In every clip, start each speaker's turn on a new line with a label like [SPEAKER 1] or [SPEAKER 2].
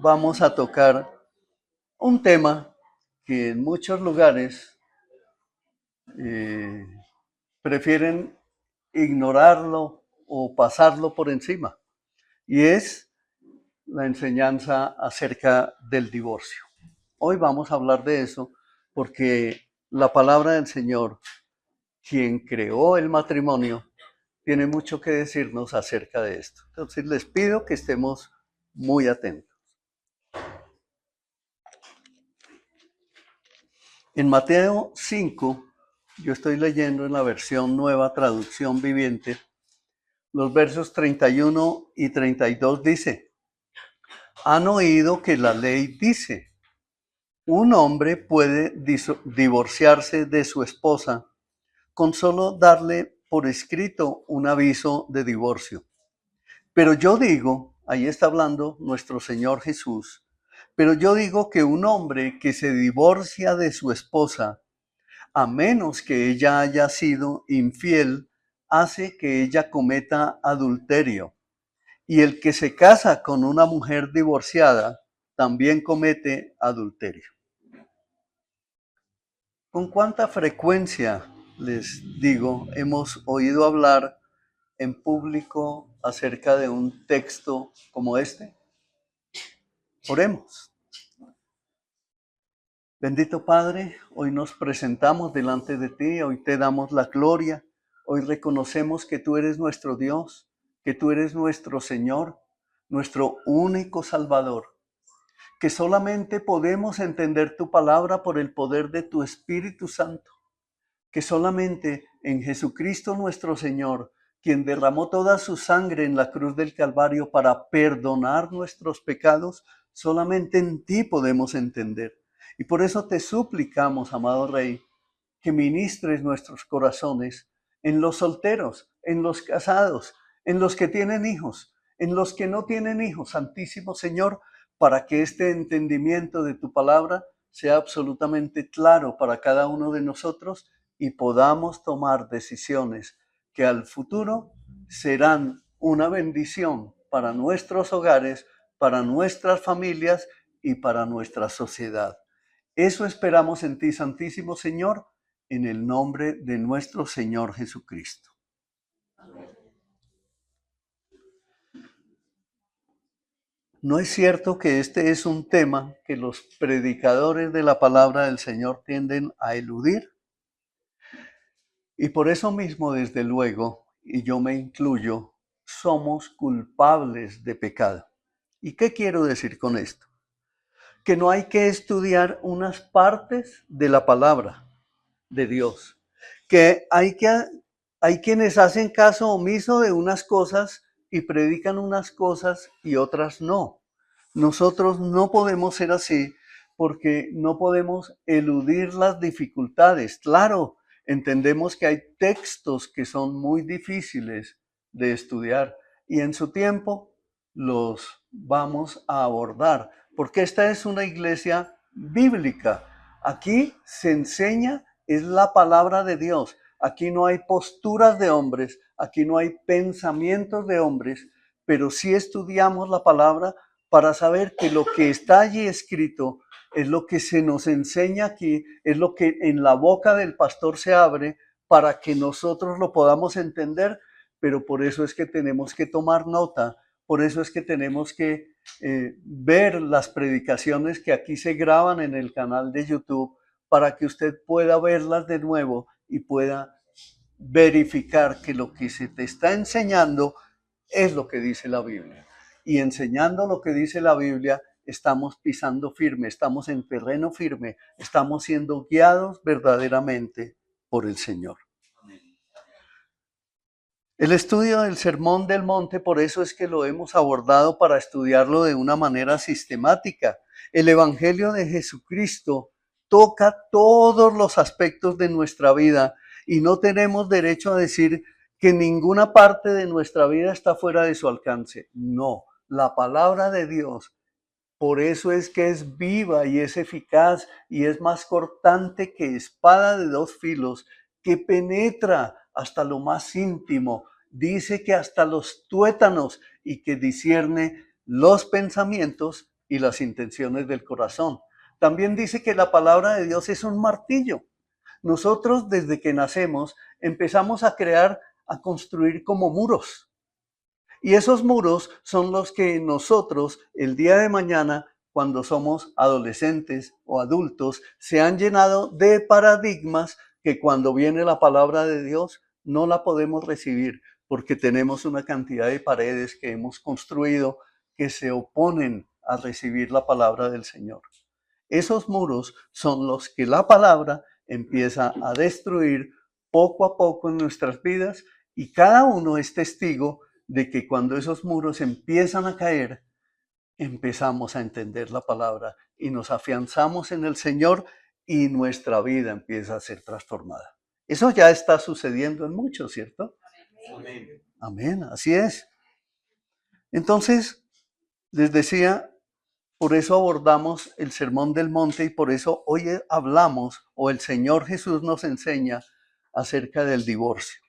[SPEAKER 1] vamos a tocar un tema que en muchos lugares eh, prefieren ignorarlo o pasarlo por encima, y es la enseñanza acerca del divorcio. Hoy vamos a hablar de eso porque la palabra del Señor, quien creó el matrimonio, tiene mucho que decirnos acerca de esto. Entonces les pido que estemos muy atentos. En Mateo 5, yo estoy leyendo en la versión Nueva Traducción Viviente, los versos 31 y 32 dice: han oído que la ley dice, un hombre puede divorciarse de su esposa con solo darle por escrito un aviso de divorcio. Pero yo digo, ahí está hablando nuestro Señor Jesús, pero yo digo que un hombre que se divorcia de su esposa, a menos que ella haya sido infiel, hace que ella cometa adulterio. Y el que se casa con una mujer divorciada también comete adulterio. ¿Con cuánta frecuencia, les digo, hemos oído hablar en público acerca de un texto como este? Oremos. Bendito Padre, hoy nos presentamos delante de ti, hoy te damos la gloria, hoy reconocemos que tú eres nuestro Dios, que tú eres nuestro Señor, nuestro único Salvador, que solamente podemos entender tu palabra por el poder de tu Espíritu Santo, que solamente en Jesucristo nuestro Señor, quien derramó toda su sangre en la cruz del Calvario para perdonar nuestros pecados, solamente en ti podemos entender. Y por eso te suplicamos, amado Rey, que ministres nuestros corazones en los solteros, en los casados, en los que tienen hijos, en los que no tienen hijos, Santísimo Señor, para que este entendimiento de tu palabra sea absolutamente claro para cada uno de nosotros y podamos tomar decisiones que al futuro serán una bendición para nuestros hogares, para nuestras familias y para nuestra sociedad. Eso esperamos en ti, Santísimo Señor, en el nombre de nuestro Señor Jesucristo. ¿No es cierto que este es un tema que los predicadores de la palabra del Señor tienden a eludir? Y por eso mismo, desde luego, y yo me incluyo, somos culpables de pecado. ¿Y qué quiero decir con esto? Que no hay que estudiar unas partes de la palabra de Dios, que hay quienes hacen caso omiso de unas cosas y predican unas cosas y otras no. Nosotros no podemos ser así porque no podemos eludir las dificultades. Claro, entendemos que hay textos que son muy difíciles de estudiar y en su tiempo los vamos a abordar, porque esta es una iglesia bíblica. Aquí se enseña, es la palabra de Dios. Aquí no hay posturas de hombres, aquí no hay pensamientos de hombres, pero sí estudiamos la palabra para saber que lo que está allí escrito es lo que se nos enseña aquí, es lo que en la boca del pastor se abre para que nosotros lo podamos entender, pero por eso es que tenemos que tomar nota, por eso es que tenemos que ver las predicaciones que aquí se graban en el canal de YouTube para que usted pueda verlas de nuevo y pueda verificar que lo que se te está enseñando es lo que dice la Biblia. Y enseñando lo que dice la Biblia, estamos pisando firme, estamos en terreno firme, estamos siendo guiados verdaderamente por el Señor. El estudio del Sermón del Monte, por eso es que lo hemos abordado para estudiarlo de una manera sistemática. El Evangelio de Jesucristo toca todos los aspectos de nuestra vida y no tenemos derecho a decir que ninguna parte de nuestra vida está fuera de su alcance. No, la palabra de Dios, por eso es que es viva y es eficaz y es más cortante que espada de dos filos, que penetra hasta lo más íntimo, dice que hasta los tuétanos y que discierne los pensamientos y las intenciones del corazón. También dice que la palabra de Dios es un martillo. Nosotros desde que nacemos empezamos a construir como muros. Y esos muros son los que nosotros el día de mañana, cuando somos adolescentes o adultos, se han llenado de paradigmas que cuando viene la palabra de Dios no la podemos recibir porque tenemos una cantidad de paredes que hemos construido que se oponen a recibir la palabra del Señor. Esos muros son los que la palabra empieza a destruir poco a poco en nuestras vidas y cada uno es testigo de que cuando esos muros empiezan a caer, empezamos a entender la palabra y nos afianzamos en el Señor y nuestra vida empieza a ser transformada. Eso ya está sucediendo en muchos, ¿cierto?
[SPEAKER 2] Amén.
[SPEAKER 1] Amén, así es. Entonces, les decía, por eso abordamos el Sermón del Monte y por eso hoy hablamos, o el Señor Jesús nos enseña acerca del divorcio.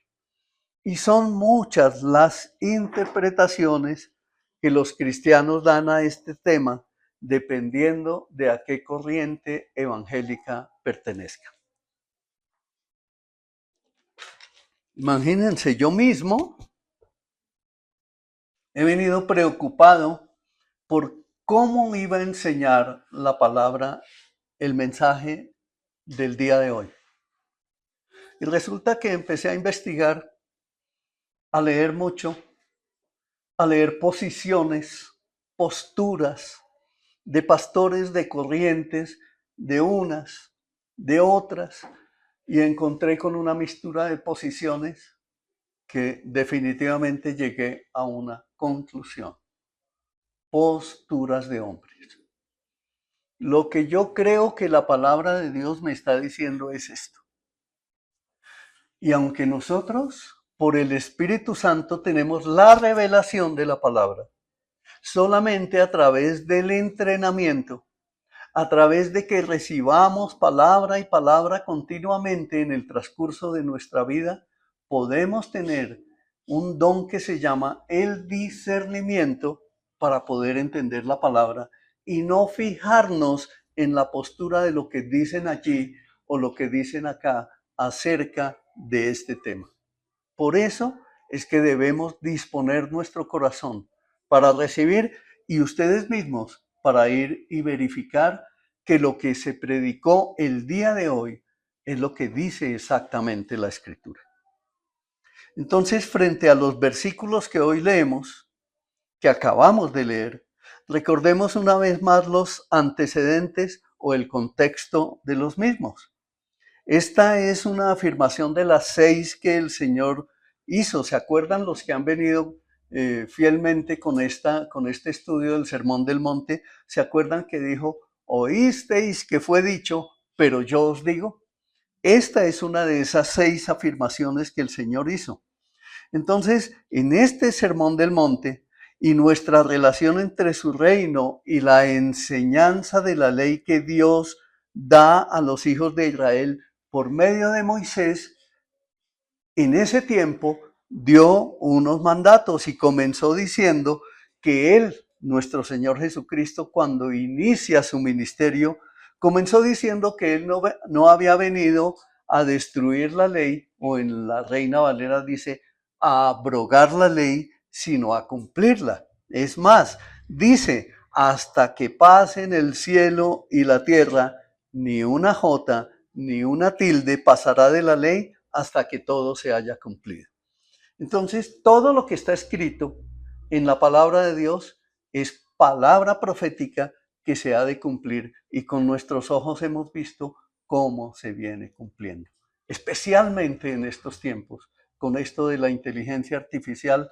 [SPEAKER 1] Y son muchas las interpretaciones que los cristianos dan a este tema, dependiendo de a qué corriente evangélica pertenezca. Imagínense, yo mismo he venido preocupado por cómo iba a enseñar la palabra, el mensaje del día de hoy. Y resulta que empecé a investigar, a leer mucho, a leer posiciones, posturas de pastores de corrientes, de unas, de otras, y encontré con una mixtura de posiciones que definitivamente llegué a una conclusión. Posturas de hombres. Lo que yo creo que la palabra de Dios me está diciendo es esto. Y aunque nosotros, por el Espíritu Santo, tenemos la revelación de la palabra, solamente a través del entrenamiento, a través de que recibamos palabra y palabra continuamente en el transcurso de nuestra vida, podemos tener un don que se llama el discernimiento para poder entender la palabra y no fijarnos en la postura de lo que dicen allí o lo que dicen acá acerca de este tema. Por eso es que debemos disponer nuestro corazón para recibir y ustedes mismos para ir y verificar que lo que se predicó el día de hoy es lo que dice exactamente la Escritura. Entonces, frente a los versículos que hoy leemos, que acabamos de leer, recordemos una vez más los antecedentes o el contexto de los mismos. Esta es una afirmación de las 6 que el Señor hizo. ¿Se acuerdan los que han venido fielmente con este estudio del Sermón del Monte? ¿Se acuerdan que dijo, oísteis que fue dicho, pero yo os digo? Esta es una de esas 6 afirmaciones que el Señor hizo. Entonces, en este Sermón del Monte y nuestra relación entre su reino y la enseñanza de la ley que Dios da a los hijos de Israel por medio de Moisés, en ese tiempo dio unos mandatos y comenzó diciendo que él, nuestro Señor Jesucristo, cuando inicia su ministerio, comenzó diciendo que él no había venido a destruir la ley, o en la Reina Valera dice, a abrogar la ley, sino a cumplirla. Es más, dice, hasta que pasen el cielo y la tierra, ni una jota, ni una tilde pasará de la ley hasta que todo se haya cumplido. Entonces, todo lo que está escrito en la palabra de Dios es palabra profética que se ha de cumplir y con nuestros ojos hemos visto cómo se viene cumpliendo. Especialmente en estos tiempos, con esto de la inteligencia artificial,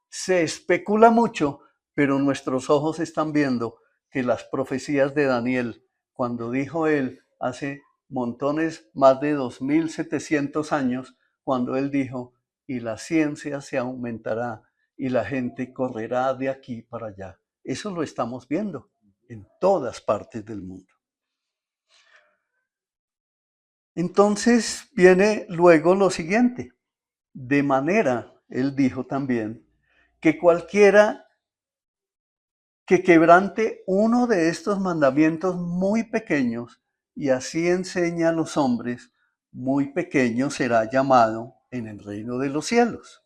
[SPEAKER 1] se especula mucho, pero nuestros ojos están viendo que las profecías de Daniel, cuando dijo él hace montones, más de 2700 años, cuando él dijo, y la ciencia se aumentará y la gente correrá de aquí para allá. Eso lo estamos viendo en todas partes del mundo. Entonces viene luego lo siguiente. De manera, él dijo también, que cualquiera que quebrante uno de estos mandamientos muy pequeños y así enseña a los hombres, muy pequeño será llamado en el reino de los cielos.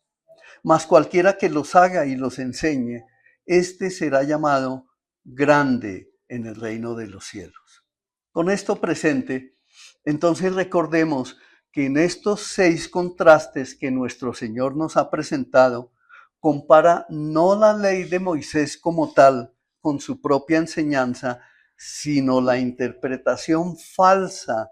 [SPEAKER 1] Mas cualquiera que los haga y los enseñe, éste será llamado grande en el reino de los cielos. Con esto presente, entonces recordemos que en estos 6 contrastes que nuestro Señor nos ha presentado, compara no la ley de Moisés como tal con su propia enseñanza, sino la interpretación falsa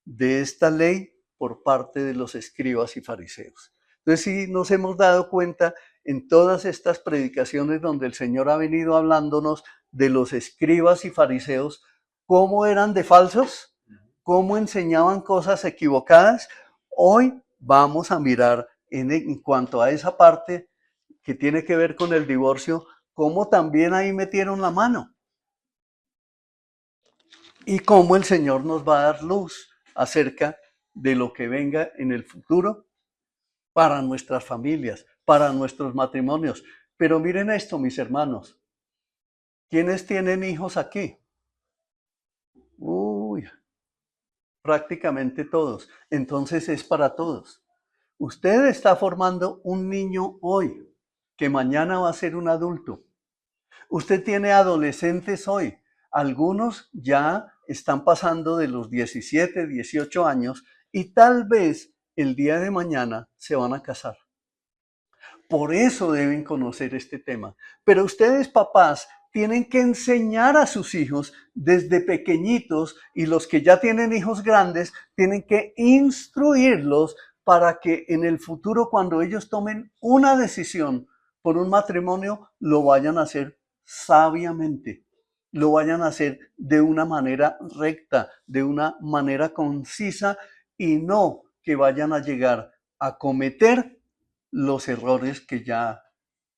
[SPEAKER 1] de esta ley por parte de los escribas y fariseos. Entonces sí nos hemos dado cuenta en todas estas predicaciones donde el Señor ha venido hablándonos de los escribas y fariseos, cómo eran de falsos, cómo enseñaban cosas equivocadas. Hoy vamos a mirar en cuanto a esa parte que tiene que ver con el divorcio, cómo también ahí metieron la mano y cómo el Señor nos va a dar luz acerca de lo que venga en el futuro para nuestras familias, para nuestros matrimonios. Pero miren esto, mis hermanos. ¿Quiénes tienen hijos aquí? Uy, prácticamente todos. Entonces es para todos. Usted está formando un niño hoy, que mañana va a ser un adulto. Usted tiene adolescentes hoy. Algunos ya están pasando de los 17, 18 años y tal vez el día de mañana se van a casar. Por eso deben conocer este tema. Pero ustedes, papás, tienen que enseñar a sus hijos desde pequeñitos y los que ya tienen hijos grandes tienen que instruirlos para que en el futuro, cuando ellos tomen una decisión por un matrimonio, lo vayan a hacer sabiamente, lo vayan a hacer de una manera recta, de una manera concisa y no que vayan a llegar a cometer los errores que ya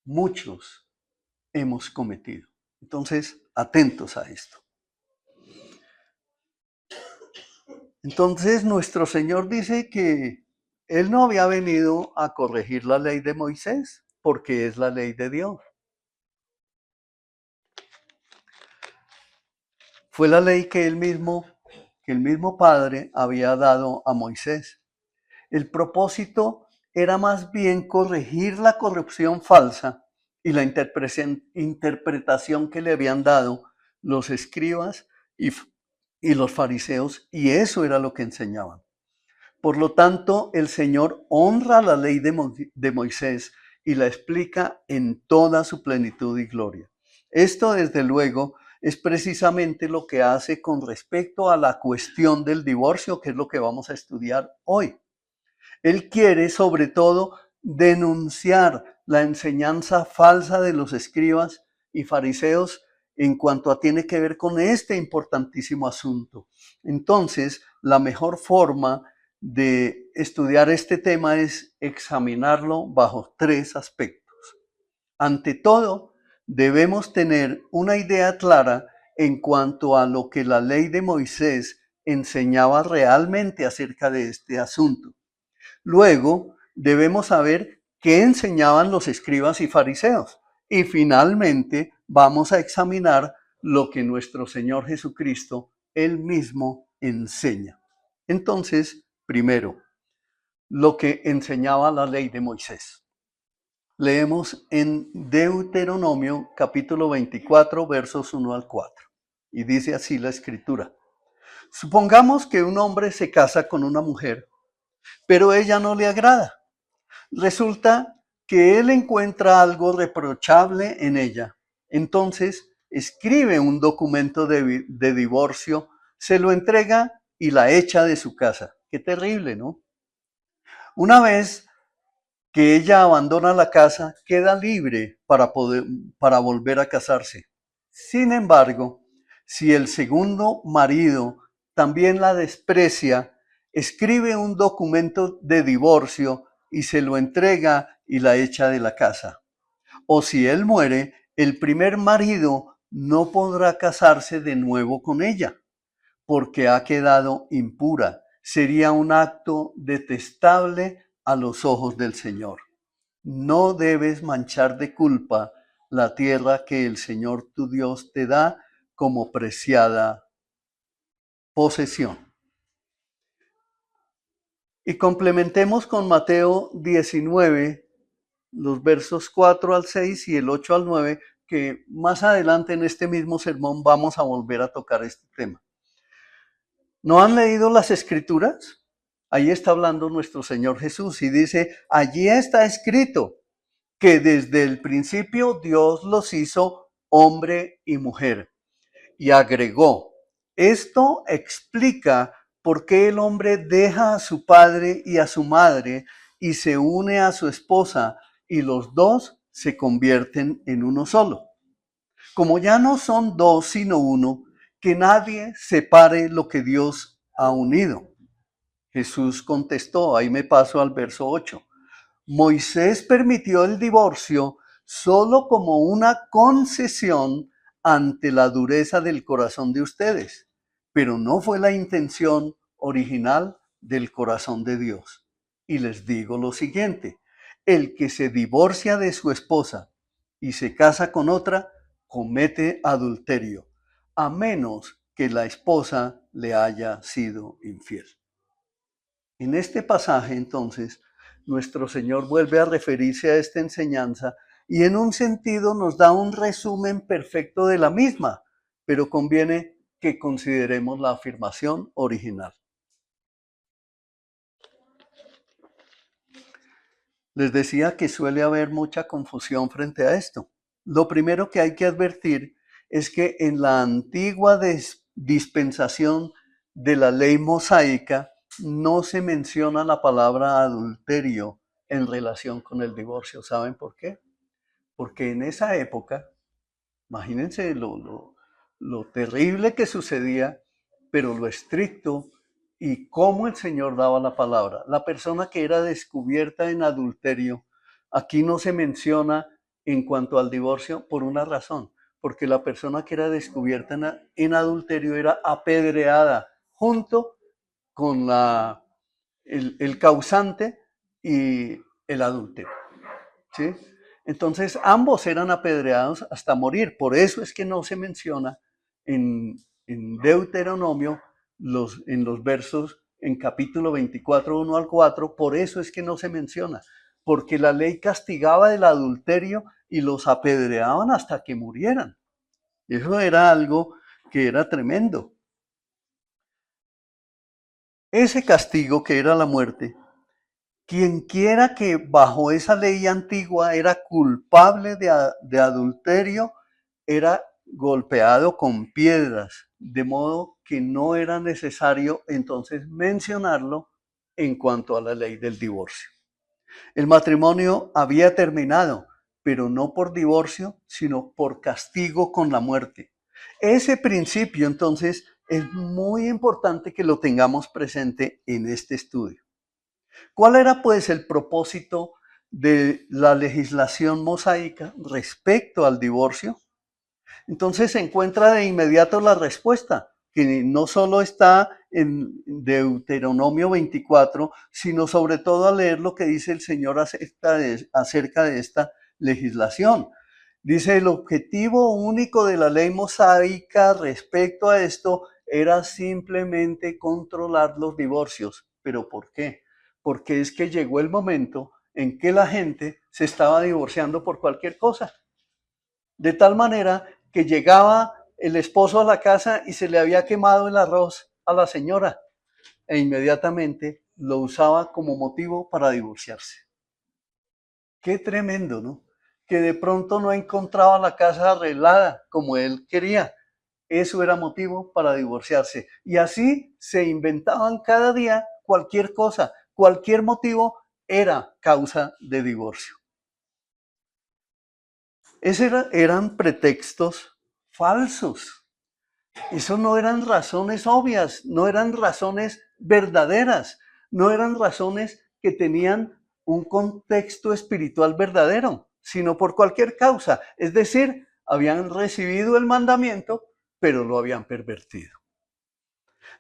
[SPEAKER 1] muchos hemos cometido. Entonces, atentos a esto. Entonces, nuestro Señor dice que Él no había venido a corregir la ley de Moisés, porque es la ley de Dios. Fue la ley que el mismo Padre había dado a Moisés. El propósito era más bien corregir la corrupción falsa y la interpretación que le habían dado los escribas y los fariseos, y eso era lo que enseñaban. Por lo tanto, el Señor honra la ley de Moisés y la explica en toda su plenitud y gloria. Esto, desde luego, es precisamente lo que hace con respecto a la cuestión del divorcio, que es lo que vamos a estudiar hoy. Él quiere, sobre todo, denunciar la enseñanza falsa de los escribas y fariseos en cuanto a tiene que ver con este importantísimo asunto. Entonces, la mejor forma de estudiar este tema es examinarlo bajo 3 aspectos. Ante todo, debemos tener una idea clara en cuanto a lo que la ley de Moisés enseñaba realmente acerca de este asunto. Luego, debemos saber qué enseñaban los escribas y fariseos. Y finalmente, vamos a examinar lo que nuestro Señor Jesucristo, Él mismo, enseña. Entonces, primero, lo que enseñaba la ley de Moisés. Leemos en Deuteronomio capítulo 24, versos 1 al 4. Y dice así la escritura. Supongamos que un hombre se casa con una mujer, pero ella no le agrada. Resulta que él encuentra algo reprochable en ella. Entonces escribe un documento de divorcio, se lo entrega y la echa de su casa. Qué terrible, ¿no? Una vez que ella abandona la casa, queda libre para volver a casarse. Sin embargo, si el segundo marido también la desprecia, escribe un documento de divorcio y se lo entrega y la echa de la casa. O si él muere, el primer marido no podrá casarse de nuevo con ella, porque ha quedado impura. Sería un acto detestable a los ojos del Señor. No debes manchar de culpa la tierra que el Señor tu Dios te da como preciada posesión. Y complementemos con Mateo 19, los versos 4 al 6 y el 8 al 9, que más adelante en este mismo sermón vamos a volver a tocar este tema. ¿No han leído las Escrituras? Ahí está hablando nuestro Señor Jesús y dice, allí está escrito que desde el principio Dios los hizo hombre y mujer. Y agregó, esto explica por qué el hombre deja a su padre y a su madre y se une a su esposa y los dos se convierten en uno solo. Como ya no son dos sino uno, que nadie separe lo que Dios ha unido. Jesús contestó, ahí me paso al verso 8. Moisés permitió el divorcio solo como una concesión ante la dureza del corazón de ustedes, pero no fue la intención original del corazón de Dios. Y les digo lo siguiente, el que se divorcia de su esposa y se casa con otra, comete adulterio, a menos que la esposa le haya sido infiel. En este pasaje, entonces, nuestro Señor vuelve a referirse a esta enseñanza y en un sentido nos da un resumen perfecto de la misma, pero conviene que consideremos la afirmación original. Les decía que suele haber mucha confusión frente a esto. Lo primero que hay que advertir es que en la antigua dispensación de la ley mosaica no se menciona la palabra adulterio en relación con el divorcio. ¿Saben por qué? Porque en esa época, imagínense lo terrible que sucedía, pero lo estricto y cómo el Señor daba la palabra. La persona que era descubierta en adulterio, aquí no se menciona en cuanto al divorcio por una razón, porque la persona que era descubierta en adulterio era apedreada junto con el causante y el adúltero, ¿sí? Entonces ambos eran apedreados hasta morir. Por eso es que no se menciona en Deuteronomio en los versos en capítulo 24, 1 al 4, por eso es que no se menciona, porque la ley castigaba el adulterio y los apedreaban hasta que murieran. Eso era algo que era tremendo. Ese castigo que era la muerte, quien quiera que bajo esa ley antigua era culpable de adulterio, era golpeado con piedras, de modo que no era necesario entonces mencionarlo en cuanto a la ley del divorcio. El matrimonio había terminado, pero no por divorcio, sino por castigo con la muerte. Ese principio entonces es muy importante que lo tengamos presente en este estudio. ¿Cuál era pues el propósito de la legislación mosaica respecto al divorcio? Entonces se encuentra de inmediato la respuesta, que no solo está en Deuteronomio 24, sino sobre todo a leer lo que dice el Señor acerca de esta legislación. Dice, el objetivo único de la ley mosaica respecto a esto era simplemente controlar los divorcios. ¿Pero por qué? Porque es que llegó el momento en que la gente se estaba divorciando por cualquier cosa. De tal manera que llegaba el esposo a la casa y se le había quemado el arroz a la señora e inmediatamente lo usaba como motivo para divorciarse. Qué tremendo, ¿no? Que de pronto no encontraba la casa arreglada como él quería. Eso era motivo para divorciarse. Y así se inventaban cada día cualquier cosa, cualquier motivo era causa de divorcio. Esos eran pretextos falsos. Eso no eran razones obvias, no eran razones verdaderas, no eran razones que tenían un contexto espiritual verdadero, sino por cualquier causa. Es decir, habían recibido el mandamiento, pero lo habían pervertido.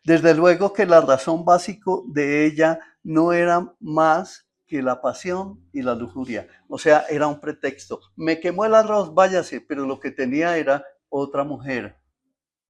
[SPEAKER 1] Desde luego que la razón básica de ella no era más que la pasión y la lujuria. O sea, era un pretexto. Me quemó el arroz, váyase, pero lo que tenía era otra mujer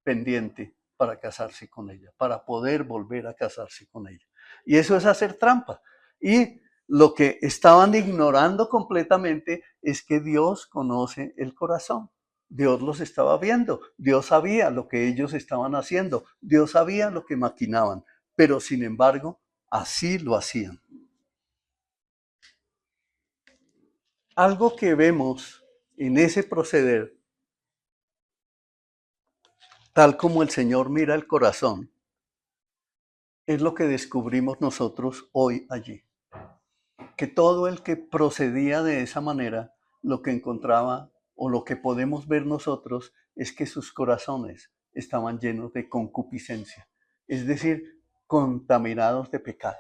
[SPEAKER 1] pendiente para casarse con ella, para poder volver a casarse con ella. Y eso es hacer trampa. Y lo que estaban ignorando completamente es que Dios conoce el corazón. Dios los estaba viendo, Dios sabía lo que ellos estaban haciendo, Dios sabía lo que maquinaban, pero sin embargo, así lo hacían. Algo que vemos en ese proceder, tal como el Señor mira el corazón, es lo que descubrimos nosotros hoy allí. Que todo el que procedía de esa manera, lo que encontraba o lo que podemos ver nosotros es que sus corazones estaban llenos de concupiscencia, es decir, contaminados de pecado.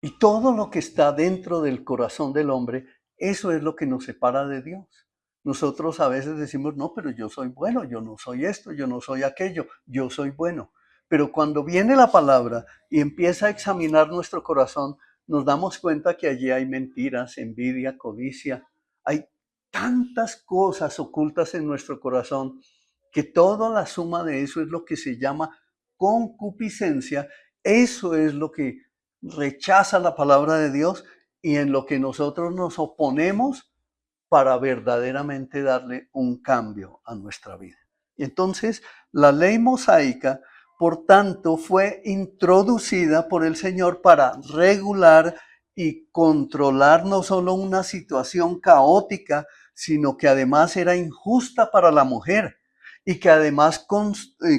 [SPEAKER 1] Y todo lo que está dentro del corazón del hombre, eso es lo que nos separa de Dios. Nosotros a veces decimos, no, pero yo soy bueno, yo no soy esto, yo no soy aquello, yo soy bueno. Pero cuando viene la palabra y empieza a examinar nuestro corazón, nos damos cuenta que allí hay mentiras, envidia, codicia. Hay tantas cosas ocultas en nuestro corazón que toda la suma de eso es lo que se llama concupiscencia. Eso es lo que rechaza la palabra de Dios y en lo que nosotros nos oponemos para verdaderamente darle un cambio a nuestra vida. Entonces, la ley mosaica, por tanto, fue introducida por el Señor para regular y controlar no solo una situación caótica, sino que además era injusta para la mujer y que además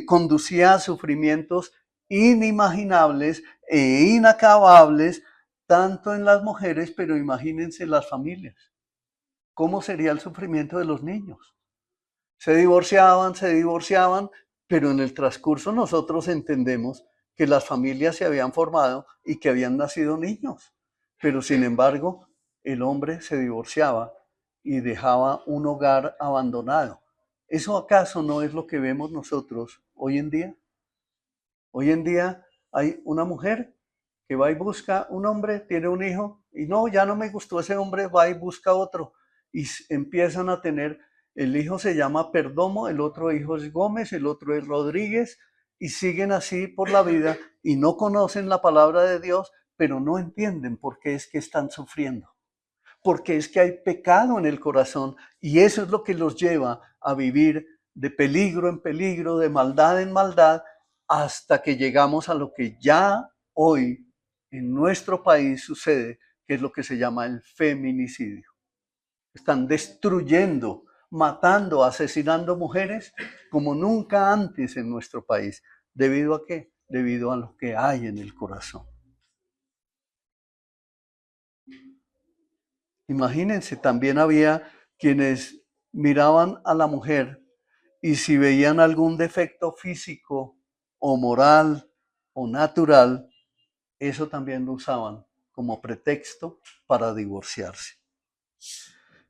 [SPEAKER 1] conducía a sufrimientos inimaginables e inacabables, tanto en las mujeres, pero imagínense las familias. ¿Cómo sería el sufrimiento de los niños? Se divorciaban, pero en el transcurso nosotros entendemos que las familias se habían formado y que habían nacido niños. Pero sin embargo, el hombre se divorciaba y dejaba un hogar abandonado. ¿Eso acaso no es lo que vemos nosotros hoy en día? Hoy en día hay una mujer que va y busca un hombre, tiene un hijo, y no, ya no me gustó ese hombre, va y busca otro. Y empiezan a tener, el hijo se llama Perdomo, el otro hijo es Gómez, el otro es Rodríguez, y siguen así por la vida y no conocen la palabra de Dios, pero no entienden por qué es que están sufriendo. Porque es que hay pecado en el corazón y eso es lo que los lleva a vivir de peligro en peligro, de maldad en maldad, hasta que llegamos a lo que ya hoy en nuestro país sucede, que es lo que se llama el feminicidio. Están destruyendo, matando, asesinando mujeres como nunca antes en nuestro país. ¿Debido a qué? Debido a lo que hay en el corazón. Imagínense, también había quienes miraban a la mujer y si veían algún defecto físico o moral o natural, eso también lo usaban como pretexto para divorciarse.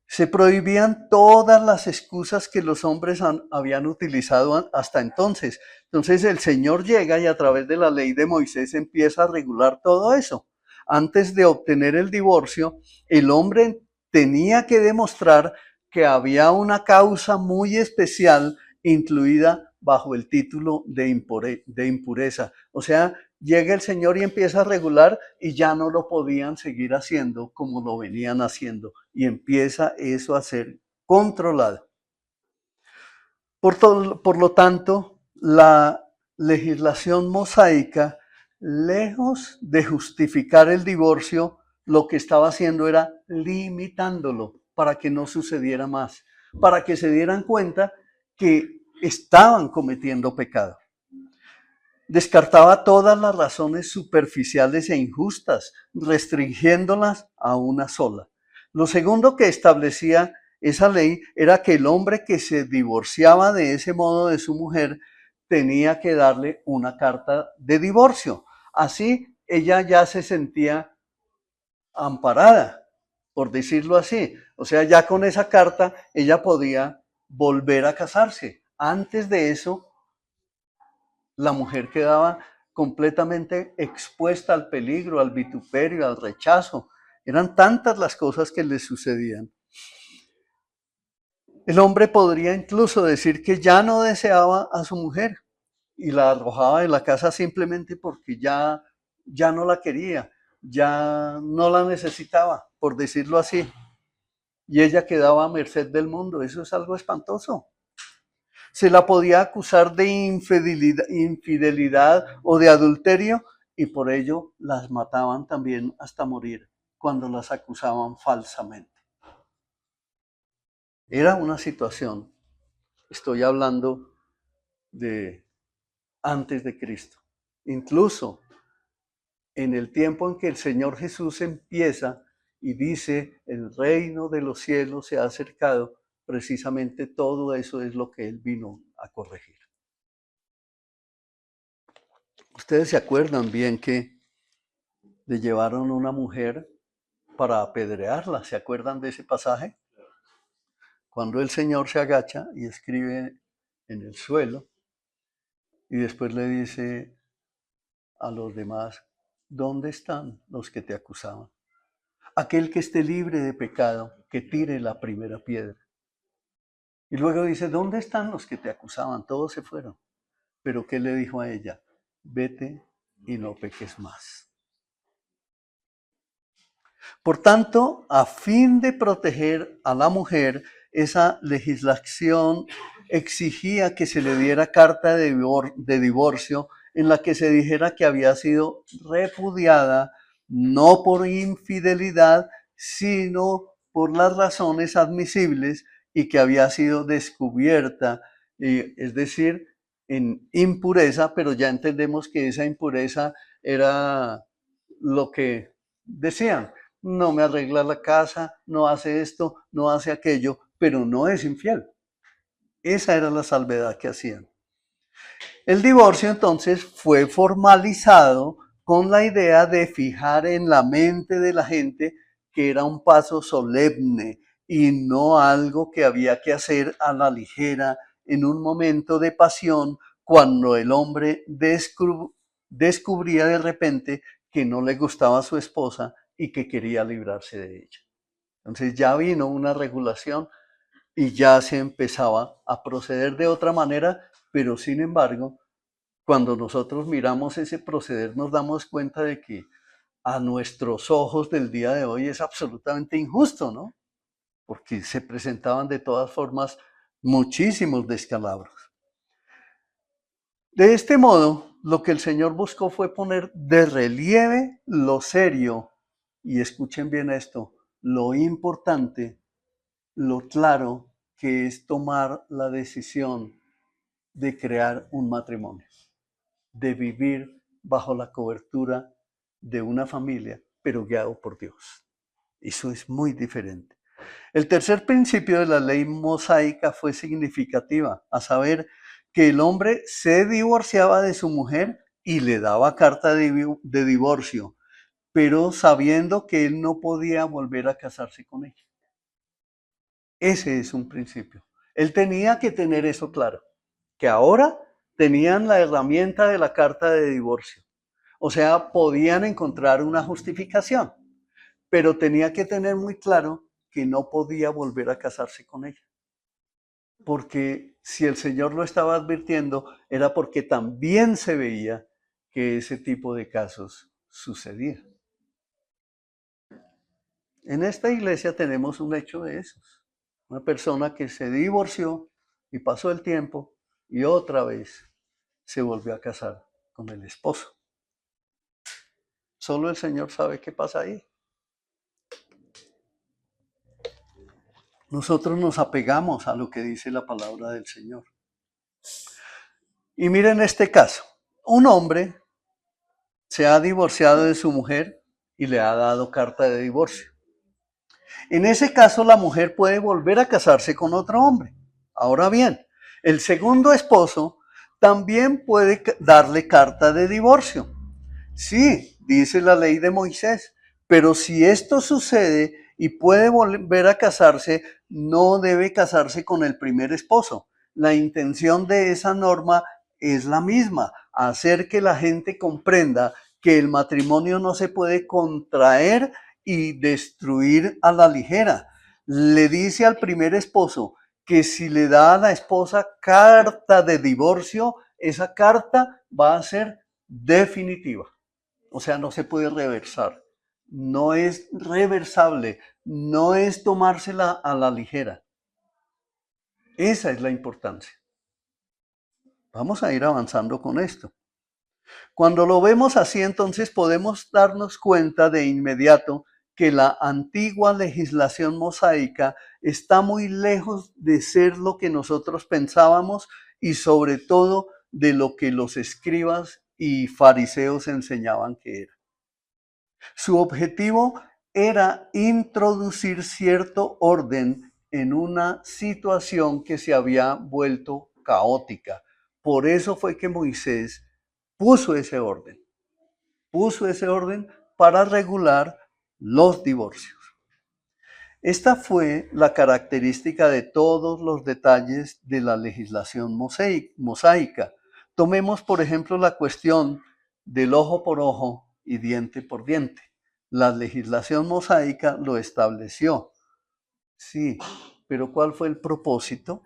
[SPEAKER 1] Se prohibían todas las excusas que los hombres habían utilizado hasta entonces. Entonces el Señor llega y a través de la ley de Moisés empieza a regular todo eso. Antes de obtener el divorcio, el hombre tenía que demostrar que había una causa muy especial incluida bajo el título de impureza. O sea, llega el Señor y empieza a regular y ya no lo podían seguir haciendo como lo venían haciendo. Y empieza eso a ser controlado. Por lo tanto, la legislación mosaica, lejos de justificar el divorcio, lo que estaba haciendo era limitándolo para que no sucediera más, para que se dieran cuenta que estaban cometiendo pecado. Descartaba todas las razones superficiales e injustas, restringiéndolas a una sola. Lo segundo que establecía esa ley era que el hombre que se divorciaba de ese modo de su mujer tenía que darle una carta de divorcio. Así ella ya se sentía amparada, por decirlo así. O sea, ya con esa carta ella podía volver a casarse. Antes de eso, la mujer quedaba completamente expuesta al peligro, al vituperio, al rechazo. Eran tantas las cosas que le sucedían. El hombre podría incluso decir que ya no deseaba a su mujer y la arrojaba de la casa simplemente porque ya no la quería, ya no la necesitaba, por decirlo así. Y ella quedaba a merced del mundo. Eso es algo espantoso. Se la podía acusar de infidelidad o de adulterio y por ello las mataban también hasta morir cuando las acusaban falsamente. Era una situación, estoy hablando de antes de Cristo. Incluso en el tiempo en que el Señor Jesús empieza y dice, el reino de los cielos se ha acercado, precisamente todo eso es lo que Él vino a corregir. Ustedes se acuerdan bien que le llevaron una mujer para apedrearla, ¿se acuerdan de ese pasaje? Cuando el Señor se agacha y escribe en el suelo y después le dice a los demás, ¿dónde están los que te acusaban? Aquel que esté libre de pecado, que tire la primera piedra. Y luego dice, ¿dónde están los que te acusaban? Todos se fueron. Pero ¿qué le dijo a ella? Vete y no peques más. Por tanto, a fin de proteger a la mujer, esa legislación exigía que se le diera carta de divorcio en la que se dijera que había sido repudiada no por infidelidad, sino por las razones admisibles y que había sido descubierta, es decir, en impureza, pero ya entendemos que esa impureza era lo que decían, no me arregla la casa, no hace esto, no hace aquello, pero no es infiel. Esa era la salvedad que hacían. El divorcio entonces fue formalizado con la idea de fijar en la mente de la gente que era un paso solemne y no algo que había que hacer a la ligera en un momento de pasión cuando el hombre descubría de repente que no le gustaba a su esposa y que quería librarse de ella. Entonces ya vino una regulación y ya se empezaba a proceder de otra manera, pero sin embargo, cuando nosotros miramos ese proceder nos damos cuenta de que a nuestros ojos del día de hoy es absolutamente injusto, ¿no? Porque se presentaban de todas formas muchísimos descalabros. De este modo, lo que el Señor buscó fue poner de relieve lo serio, y escuchen bien esto, lo importante, lo claro que es tomar la decisión de crear un matrimonio, de vivir bajo la cobertura de una familia, pero guiado por Dios. Eso es muy diferente. El tercer principio de la ley mosaica fue significativa, a saber, que el hombre se divorciaba de su mujer y le daba carta de divorcio, pero sabiendo que él no podía volver a casarse con ella. Ese es un principio. Él tenía que tener eso claro, que ahora tenían la herramienta de la carta de divorcio. O sea, podían encontrar una justificación, pero tenía que tener muy claro que no podía volver a casarse con ella. Porque si el Señor lo estaba advirtiendo, era porque también se veía que ese tipo de casos sucedía. En esta iglesia tenemos un hecho de esos. Una persona que se divorció y pasó el tiempo y otra vez se volvió a casar con el esposo. Solo el Señor sabe qué pasa ahí. Nosotros nos apegamos a lo que dice la palabra del Señor. Y miren este caso. Un hombre se ha divorciado de su mujer y le ha dado carta de divorcio. En ese caso, la mujer puede volver a casarse con otro hombre. Ahora bien, el segundo esposo también puede darle carta de divorcio. Sí, dice la ley de Moisés, pero si esto sucede y puede volver a casarse, no debe casarse con el primer esposo. La intención de esa norma es la misma, hacer que la gente comprenda que el matrimonio no se puede contraer y destruir a la ligera. Le dice al primer esposo que si le da a la esposa carta de divorcio, esa carta va a ser definitiva. O sea, no se puede reversar. No es reversable, no es tomársela a la ligera. Esa es la importancia. Vamos a ir avanzando con esto. Cuando lo vemos así, entonces podemos darnos cuenta de inmediato que la antigua legislación mosaica está muy lejos de ser lo que nosotros pensábamos y sobre todo de lo que los escribas y fariseos enseñaban que era. Su objetivo era introducir cierto orden en una situación que se había vuelto caótica. Por eso fue que Moisés puso ese orden para regular los divorcios. Esta fue la característica de todos los detalles de la legislación mosaica. Tomemos, por ejemplo, la cuestión del ojo por ojo y diente por diente. La legislación mosaica lo estableció. Sí, pero ¿cuál fue el propósito?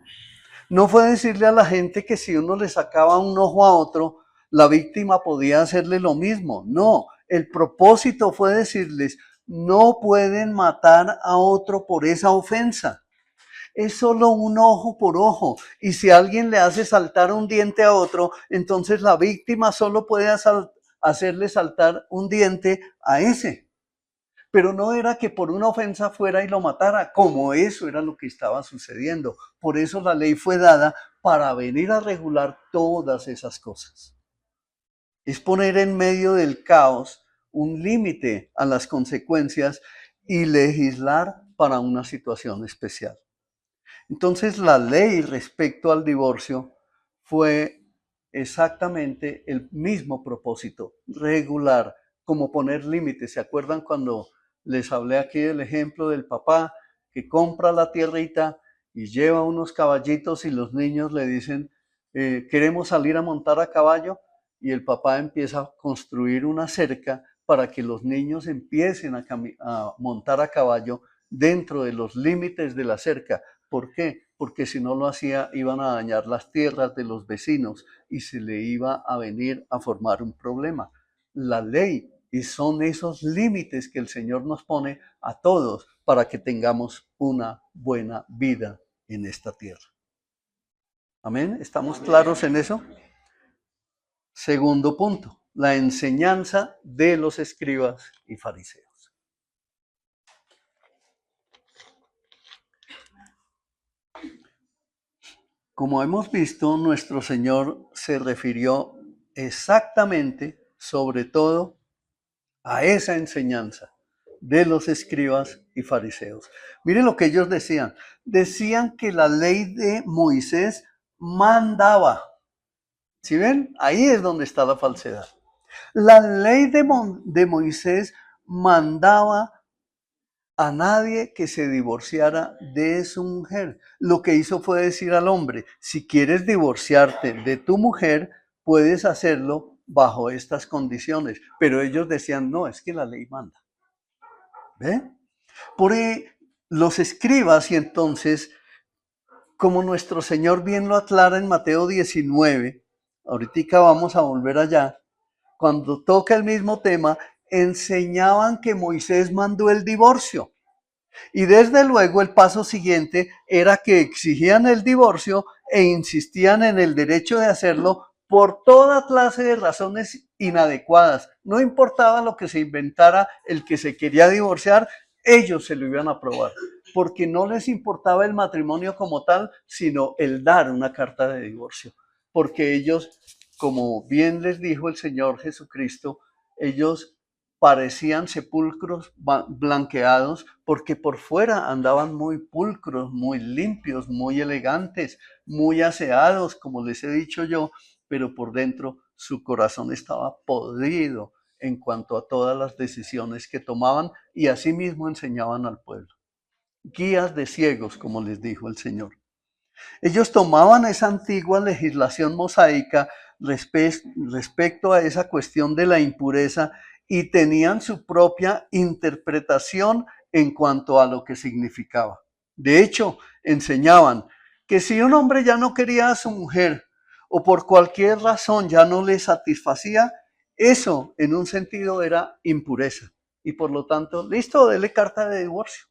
[SPEAKER 1] No fue decirle a la gente que si uno le sacaba un ojo a otro, la víctima podía hacerle lo mismo. No, el propósito fue decirles, no pueden matar a otro por esa ofensa. Es solo un ojo por ojo. Y si alguien le hace saltar un diente a otro, entonces la víctima solo puede hacerle saltar un diente a ese. Pero no era que por una ofensa fuera y lo matara, como eso era lo que estaba sucediendo. Por eso la ley fue dada para venir a regular todas esas cosas. Es poner en medio del caos un límite a las consecuencias y legislar para una situación especial. Entonces la ley respecto al divorcio fue exactamente el mismo propósito, regular, como poner límites. ¿Se acuerdan cuando les hablé aquí del ejemplo del papá que compra la tierrita y lleva unos caballitos y los niños le dicen, queremos salir a montar a caballo? Y el papá empieza a construir una cerca para que los niños empiecen a montar a caballo dentro de los límites de la cerca. ¿Por qué? Porque si no lo hacía iban a dañar las tierras de los vecinos y se le iba a venir a formar un problema. La ley y son esos límites que el Señor nos pone a todos para que tengamos una buena vida en esta tierra. ¿Amén? ¿Estamos claros en eso? Segundo punto, la enseñanza de los escribas y fariseos. Como hemos visto, nuestro Señor se refirió exactamente, sobre todo, a esa enseñanza de los escribas y fariseos. Miren lo que ellos decían. Decían que la ley de Moisés mandaba. ¿Sí ven? Ahí es donde está la falsedad. La ley de Moisés mandaba a nadie que se divorciara de su mujer. Lo que hizo fue decir al hombre, si quieres divorciarte de tu mujer, puedes hacerlo bajo estas condiciones. Pero ellos decían, no, es que la ley manda. ¿Ve? Por los escribas, y entonces, como nuestro Señor bien lo aclara en Mateo 19, ahorita vamos a volver allá, cuando toca el mismo tema, enseñaban que Moisés mandó el divorcio. Y desde luego el paso siguiente era que exigían el divorcio e insistían en el derecho de hacerlo por toda clase de razones inadecuadas. No importaba lo que se inventara el que se quería divorciar, ellos se lo iban a aprobar, porque no les importaba el matrimonio como tal, sino el dar una carta de divorcio. Porque ellos, como bien les dijo el Señor Jesucristo, ellos parecían sepulcros blanqueados porque por fuera andaban muy pulcros, muy limpios, muy elegantes, muy aseados, como les he dicho yo, pero por dentro su corazón estaba podrido en cuanto a todas las decisiones que tomaban y asimismo enseñaban al pueblo. Guías de ciegos, como les dijo el Señor. Ellos tomaban esa antigua legislación mosaica respecto a esa cuestión de la impureza y tenían su propia interpretación en cuanto a lo que significaba. De hecho, enseñaban que si un hombre ya no quería a su mujer o por cualquier razón ya no le satisfacía, eso en un sentido era impureza. Y por lo tanto, listo, dele carta de divorcio.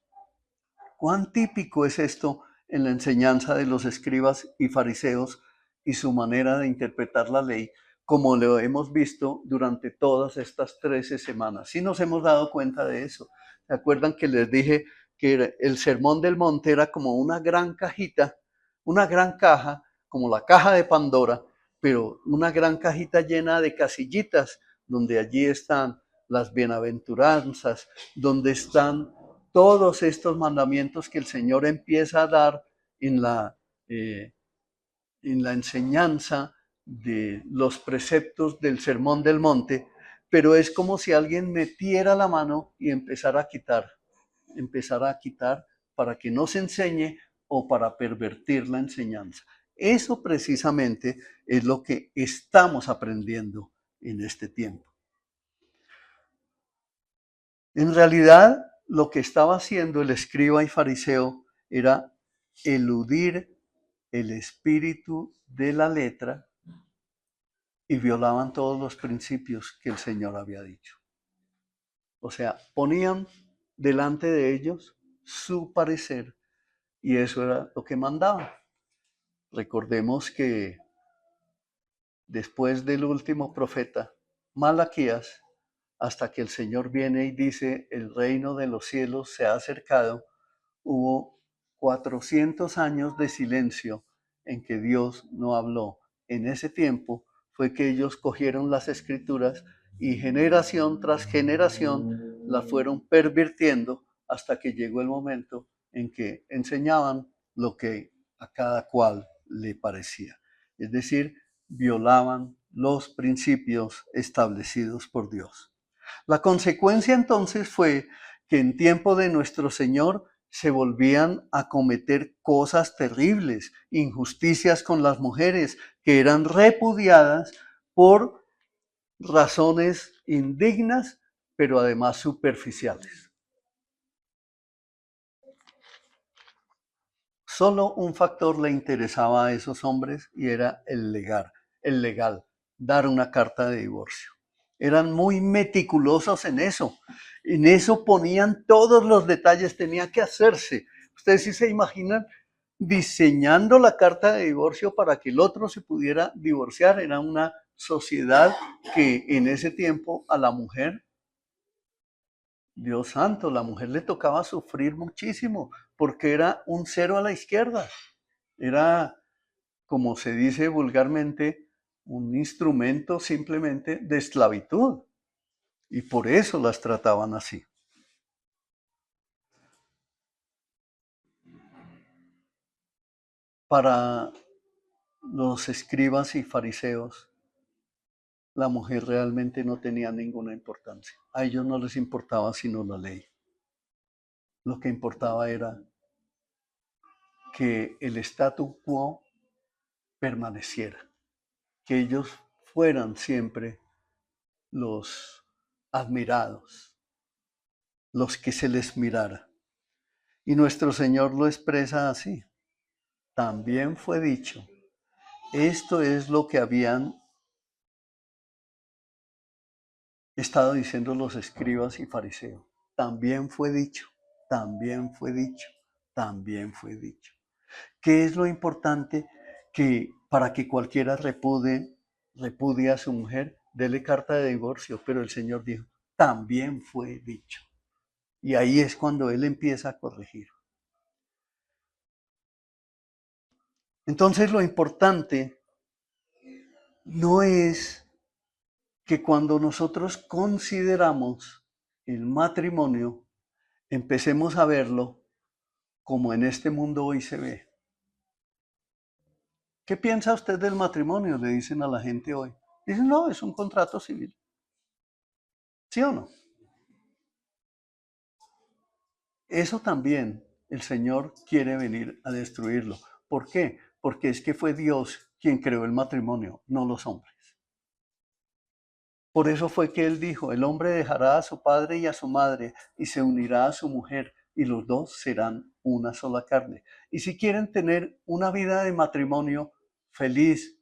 [SPEAKER 1] ¿Cuán típico es esto en la enseñanza de los escribas y fariseos y su manera de interpretar la ley, como lo hemos visto durante todas estas 13 semanas? Sí nos hemos dado cuenta de eso. ¿Se acuerdan que les dije que el Sermón del Monte era como una gran cajita, una gran caja, como la caja de Pandora, pero una gran cajita llena de casillitas, donde allí están las bienaventuranzas, donde están todos estos mandamientos que el Señor empieza a dar en eh, en la enseñanza de los preceptos del Sermón del Monte, pero es como si alguien metiera la mano y empezara a quitar para que no se enseñe o para pervertir la enseñanza. Eso precisamente es lo que estamos aprendiendo en este tiempo. En realidad, lo que estaba haciendo el escriba y fariseo era eludir el espíritu de la letra y violaban todos los principios que el Señor había dicho. O sea, ponían delante de ellos su parecer y eso era lo que mandaban. Recordemos que después del último profeta, Malaquías, hasta que el Señor viene y dice, el reino de los cielos se ha acercado, hubo 400 años de silencio en que Dios no habló. En ese tiempo fue que ellos cogieron las escrituras y generación tras generación las fueron pervirtiendo hasta que llegó el momento en que enseñaban lo que a cada cual le parecía. Es decir, violaban los principios establecidos por Dios. La consecuencia entonces fue que en tiempo de nuestro Señor se volvían a cometer cosas terribles, injusticias con las mujeres que eran repudiadas por razones indignas, pero además superficiales. Solo un factor le interesaba a esos hombres y era el legal, dar una carta de divorcio. Eran muy meticulosos en eso. En eso ponían todos los detalles, tenía que hacerse. Ustedes sí se imaginan diseñando la carta de divorcio para que el otro se pudiera divorciar. Era una sociedad que en ese tiempo a la mujer, Dios santo, la mujer le tocaba sufrir muchísimo porque era un cero a la izquierda. Era, como se dice vulgarmente, un instrumento simplemente de esclavitud. Y por eso las trataban así. Para los escribas y fariseos, la mujer realmente no tenía ninguna importancia. A ellos no les importaba sino la ley. Lo que importaba era que el statu quo permaneciera, que ellos fueran siempre los admirados, los que se les mirara. Y nuestro Señor lo expresa así. También fue dicho, esto es lo que habían estado diciendo los escribas y fariseos. También fue dicho, también fue dicho, también fue dicho. ¿Qué es lo importante? Que para que cualquiera repudie a su mujer, dele carta de divorcio, pero el Señor dijo, también fue dicho. Y ahí es cuando Él empieza a corregir. Entonces lo importante no es que cuando nosotros consideramos el matrimonio, empecemos a verlo como en este mundo hoy se ve. ¿Qué piensa usted del matrimonio? Le dicen a la gente hoy. Dicen, no, es un contrato civil. ¿Sí o no? Eso también el Señor quiere venir a destruirlo. ¿Por qué? Porque es que fue Dios quien creó el matrimonio, no los hombres. Por eso fue que él dijo, el hombre dejará a su padre y a su madre y se unirá a su mujer y los dos serán una sola carne. Y si quieren tener una vida de matrimonio feliz,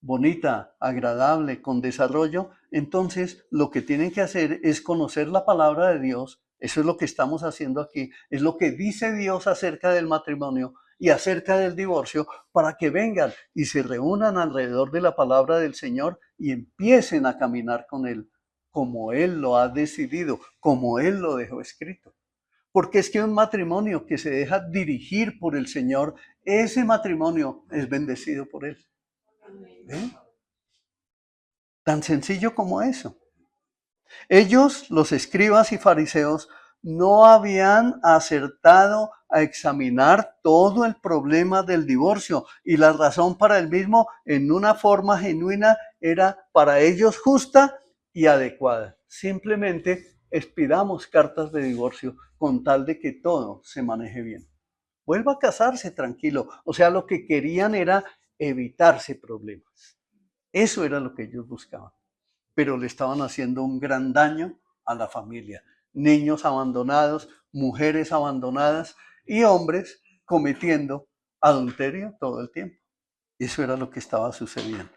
[SPEAKER 1] bonita, agradable, con desarrollo, entonces lo que tienen que hacer es conocer la palabra de Dios. Eso es lo que estamos haciendo aquí. Es lo que dice Dios acerca del matrimonio y acerca del divorcio para que vengan y se reúnan alrededor de la palabra del Señor y empiecen a caminar con Él, como Él lo ha decidido, como Él lo dejó escrito. Porque es que un matrimonio que se deja dirigir por el Señor, ese matrimonio es bendecido por Él. ¿Ven? Tan sencillo como eso. Ellos, los escribas y fariseos, no habían acertado a examinar todo el problema del divorcio y la razón para el mismo en una forma genuina era para ellos justa y adecuada. Simplemente expidamos cartas de divorcio con tal de que todo se maneje bien. Vuelva a casarse tranquilo. O sea, lo que querían era evitarse problemas. Eso era lo que ellos buscaban. Pero le estaban haciendo un gran daño a la familia. Niños abandonados, mujeres abandonadas y hombres cometiendo adulterio todo el tiempo. Eso era lo que estaba sucediendo.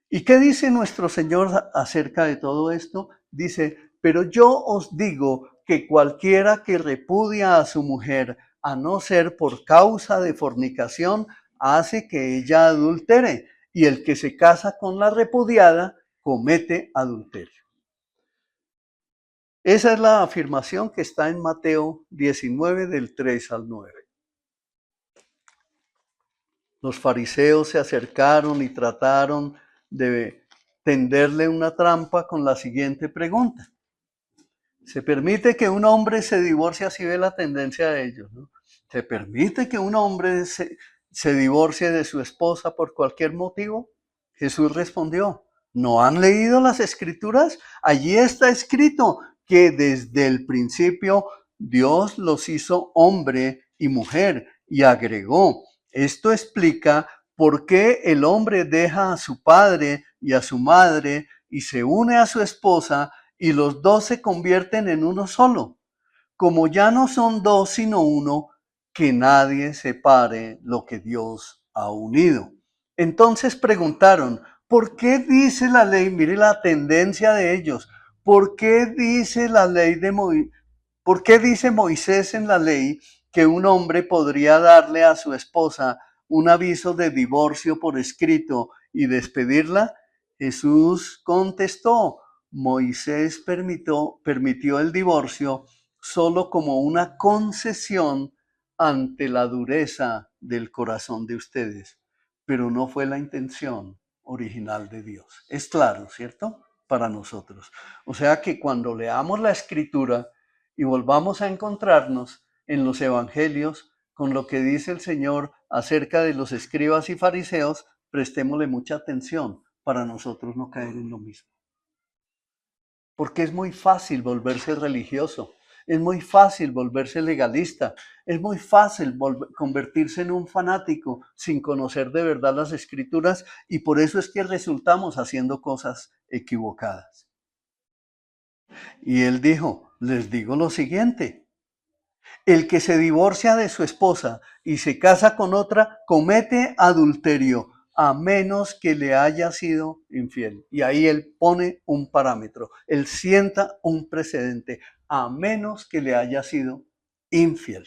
[SPEAKER 1] ¿Y qué dice nuestro Señor acerca de todo esto? Dice, pero yo os digo que cualquiera que repudia a su mujer, a no ser por causa de fornicación, hace que ella adultere, y el que se casa con la repudiada comete adulterio. Esa es la afirmación que está en Mateo 19 del 3 al 9. Los fariseos se acercaron y trataron de tenderle una trampa con la siguiente pregunta. ¿Se permite que un hombre se divorcie? Así ve la tendencia de ellos, ¿no? ¿Se permite que un hombre se divorcie de su esposa por cualquier motivo? Jesús respondió, ¿no han leído las escrituras? Allí está escrito que desde el principio Dios los hizo hombre y mujer y agregó, esto explica por qué el hombre deja a su padre y a su madre y se une a su esposa y los dos se convierten en uno solo. Como ya no son dos sino uno, que nadie separe lo que Dios ha unido. Entonces preguntaron, ¿por qué dice la ley? Mire la tendencia de ellos. ¿Por qué dice la ley de ¿Por qué dice Moisés en la ley que un hombre podría darle a su esposa un aviso de divorcio por escrito y despedirla? Jesús contestó, Moisés permitió el divorcio solo como una concesión ante la dureza del corazón de ustedes, pero no fue la intención original de Dios. Es claro, ¿cierto? Para nosotros. O sea que cuando leamos la escritura y volvamos a encontrarnos en los evangelios con lo que dice el Señor acerca de los escribas y fariseos, prestémosle mucha atención para nosotros no caer en lo mismo. Porque es muy fácil volverse religioso, es muy fácil volverse legalista, es muy fácil convertirse en un fanático sin conocer de verdad las escrituras y por eso es que resultamos haciendo cosas equivocadas. Y él dijo, les digo lo siguiente, el que se divorcia de su esposa y se casa con otra comete adulterio a menos que le haya sido infiel. Y ahí él pone un parámetro, él sienta un precedente, a menos que le haya sido infiel.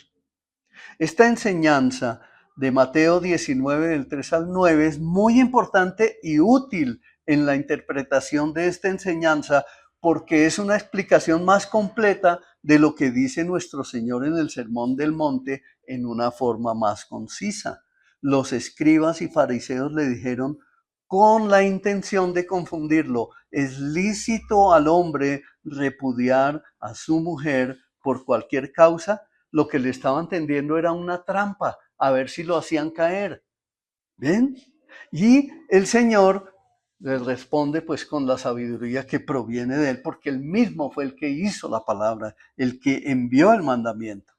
[SPEAKER 1] Esta enseñanza de Mateo 19, del 3 al 9, es muy importante y útil en la interpretación de esta enseñanza porque es una explicación más completa de lo que dice nuestro Señor en el Sermón del Monte en una forma más concisa. Los escribas y fariseos le dijeron con la intención de confundirlo, es lícito al hombre repudiar a su mujer por cualquier causa. Lo que le estaban tendiendo era una trampa, a ver si lo hacían caer. ¿Ven? Y el Señor les responde pues con la sabiduría que proviene de él, porque él mismo fue el que hizo la palabra, el que envió el mandamiento.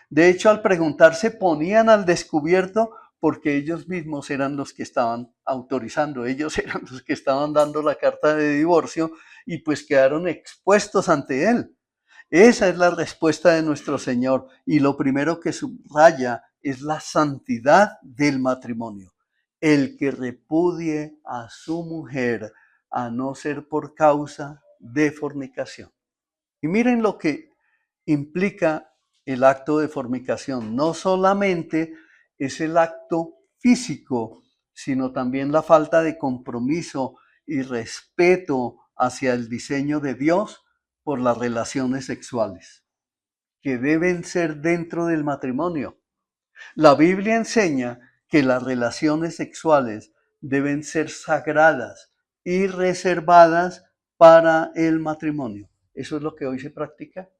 [SPEAKER 1] De hecho, al preguntar se ponían al descubierto porque ellos mismos eran los que estaban autorizando, ellos eran los que estaban dando la carta de divorcio y pues quedaron expuestos ante él. Esa es la respuesta de nuestro Señor y lo primero que subraya es la santidad del matrimonio. El que repudie a su mujer a no ser por causa de fornicación. Y miren lo que implica el acto de fornicación. No solamente es el acto físico, sino también la falta de compromiso y respeto hacia el diseño de Dios por las relaciones sexuales, que deben ser dentro del matrimonio. La Biblia enseña que las relaciones sexuales deben ser sagradas y reservadas para el matrimonio. ¿Eso es lo que hoy se practica?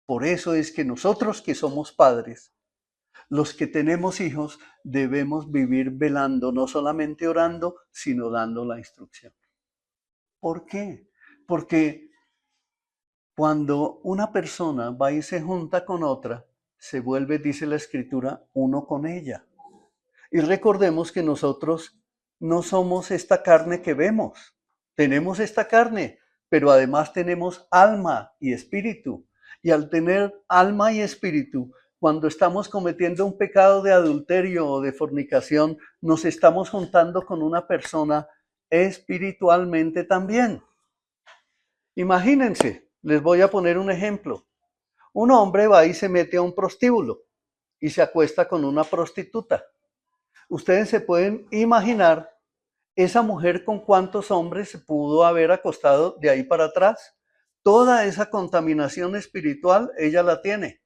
[SPEAKER 1] Por eso es que nosotros que somos padres, los que tenemos hijos, debemos vivir velando, no solamente orando, sino dando la instrucción. ¿Por qué? Porque cuando una persona va y se junta con otra, se vuelve, dice la Escritura, uno con ella. Y recordemos que nosotros no somos esta carne que vemos. Tenemos esta carne, pero además tenemos alma y espíritu. Y al tener alma y espíritu, cuando estamos cometiendo un pecado de adulterio o de fornicación, nos estamos juntando con una persona espiritualmente también. Imagínense, les voy a poner un ejemplo. Un hombre va y se mete a un prostíbulo y se acuesta con una prostituta. Ustedes se pueden imaginar esa mujer con cuántos hombres se pudo haber acostado de ahí para atrás. Toda esa contaminación espiritual ella la tiene.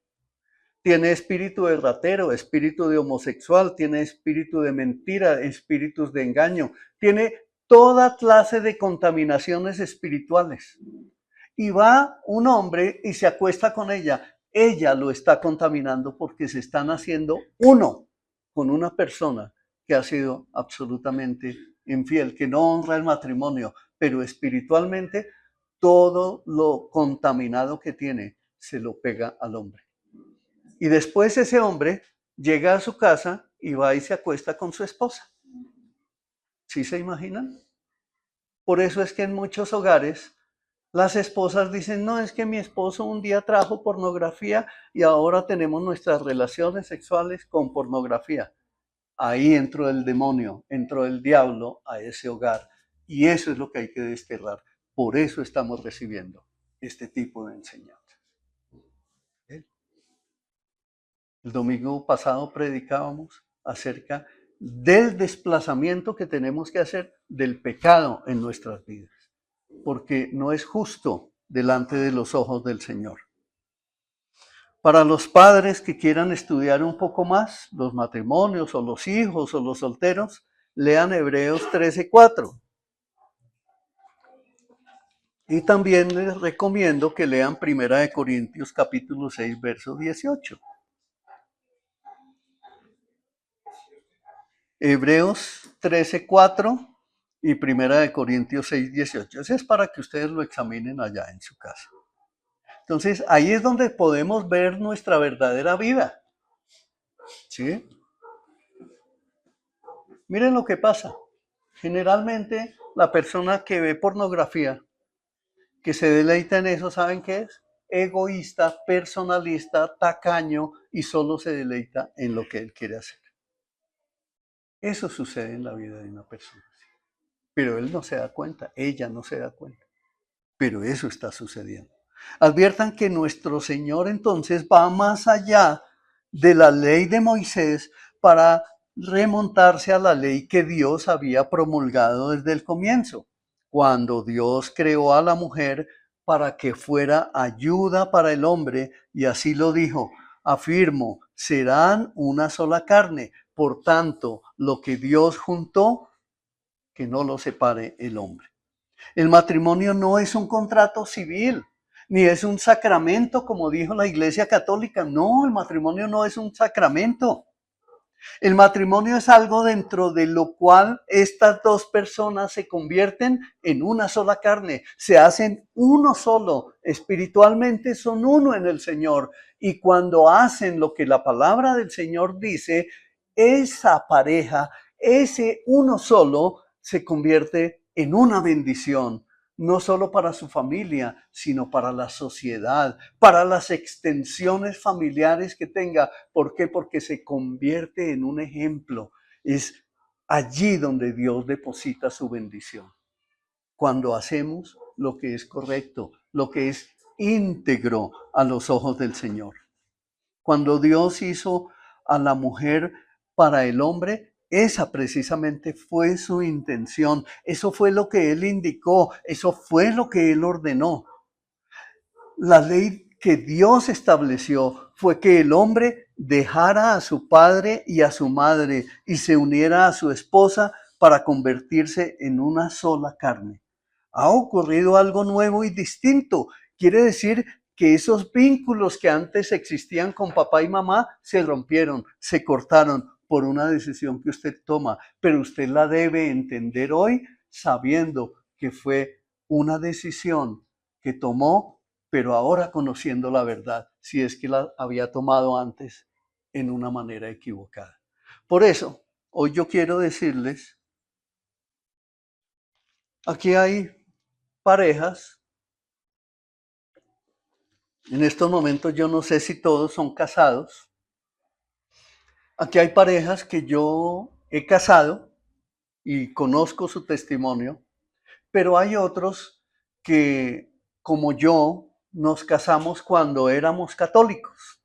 [SPEAKER 1] Tiene espíritu de ratero, espíritu de homosexual, tiene espíritu de mentira, espíritus de engaño, tiene toda clase de contaminaciones espirituales. Y va un hombre y se acuesta con ella. Ella lo está contaminando porque se están haciendo uno con una persona que ha sido absolutamente infiel, que no honra el matrimonio, pero espiritualmente todo lo contaminado que tiene se lo pega al hombre. Y después ese hombre llega a su casa y va y se acuesta con su esposa. ¿Sí se imaginan? Por eso es que en muchos hogares las esposas dicen, no, es que mi esposo un día trajo pornografía y ahora tenemos nuestras relaciones sexuales con pornografía. Ahí entró el demonio, entró el diablo a ese hogar. Y eso es lo que hay que desterrar. Por eso estamos recibiendo este tipo de enseñanza. El domingo pasado predicábamos acerca del desplazamiento que tenemos que hacer del pecado en nuestras vidas, porque no es justo delante de los ojos del Señor. Para los padres que quieran estudiar un poco más, los matrimonios o los hijos o los solteros, lean Hebreos 13:4. Y también les recomiendo que lean 1 Corintios capítulo 6, verso 18. Hebreos 13:4 y 1 Corintios 6:18. Eso es para que ustedes lo examinen allá en su casa. Entonces, ahí es donde podemos ver nuestra verdadera vida. ¿Sí? Miren lo que pasa. Generalmente, la persona que ve pornografía, que se deleita en eso, ¿saben qué es? Egoísta, personalista, tacaño y solo se deleita en lo que él quiere hacer. Eso sucede en la vida de una persona. Pero él no se da cuenta, ella no se da cuenta. Pero eso está sucediendo. Adviertan que nuestro Señor entonces va más allá de la ley de Moisés para remontarse a la ley que Dios había promulgado desde el comienzo, cuando Dios creó a la mujer para que fuera ayuda para el hombre, y así lo dijo: afirmo, serán una sola carne. Por tanto, lo que Dios juntó, que no lo separe el hombre. El matrimonio no es un contrato civil, ni es un sacramento, como dijo la Iglesia Católica. No, el matrimonio no es un sacramento. El matrimonio es algo dentro de lo cual estas dos personas se convierten en una sola carne, se hacen uno solo, espiritualmente son uno en el Señor. Y cuando hacen lo que la palabra del Señor dice, esa pareja, ese uno solo, se convierte en una bendición, no solo para su familia, sino para la sociedad, para las extensiones familiares que tenga. ¿Por qué? Porque se convierte en un ejemplo. Es allí donde Dios deposita su bendición. Cuando hacemos lo que es correcto, lo que es íntegro a los ojos del Señor. Cuando Dios hizo a la mujer para el hombre, esa precisamente fue su intención. Eso fue lo que Él indicó, eso fue lo que Él ordenó. La ley que Dios estableció fue que el hombre dejara a su padre y a su madre y se uniera a su esposa para convertirse en una sola carne. Ha ocurrido algo nuevo y distinto. Quiere decir que esos vínculos que antes existían con papá y mamá se rompieron, se cortaron por una decisión que usted toma, pero usted la debe entender hoy sabiendo que fue una decisión que tomó, pero ahora conociendo la verdad, si es que la había tomado antes en una manera equivocada. Por eso, hoy yo quiero decirles, aquí hay parejas, en estos momentos yo no sé si todos son casados, aquí hay parejas que yo he casado y conozco su testimonio, pero hay otros que, como yo, nos casamos cuando éramos católicos.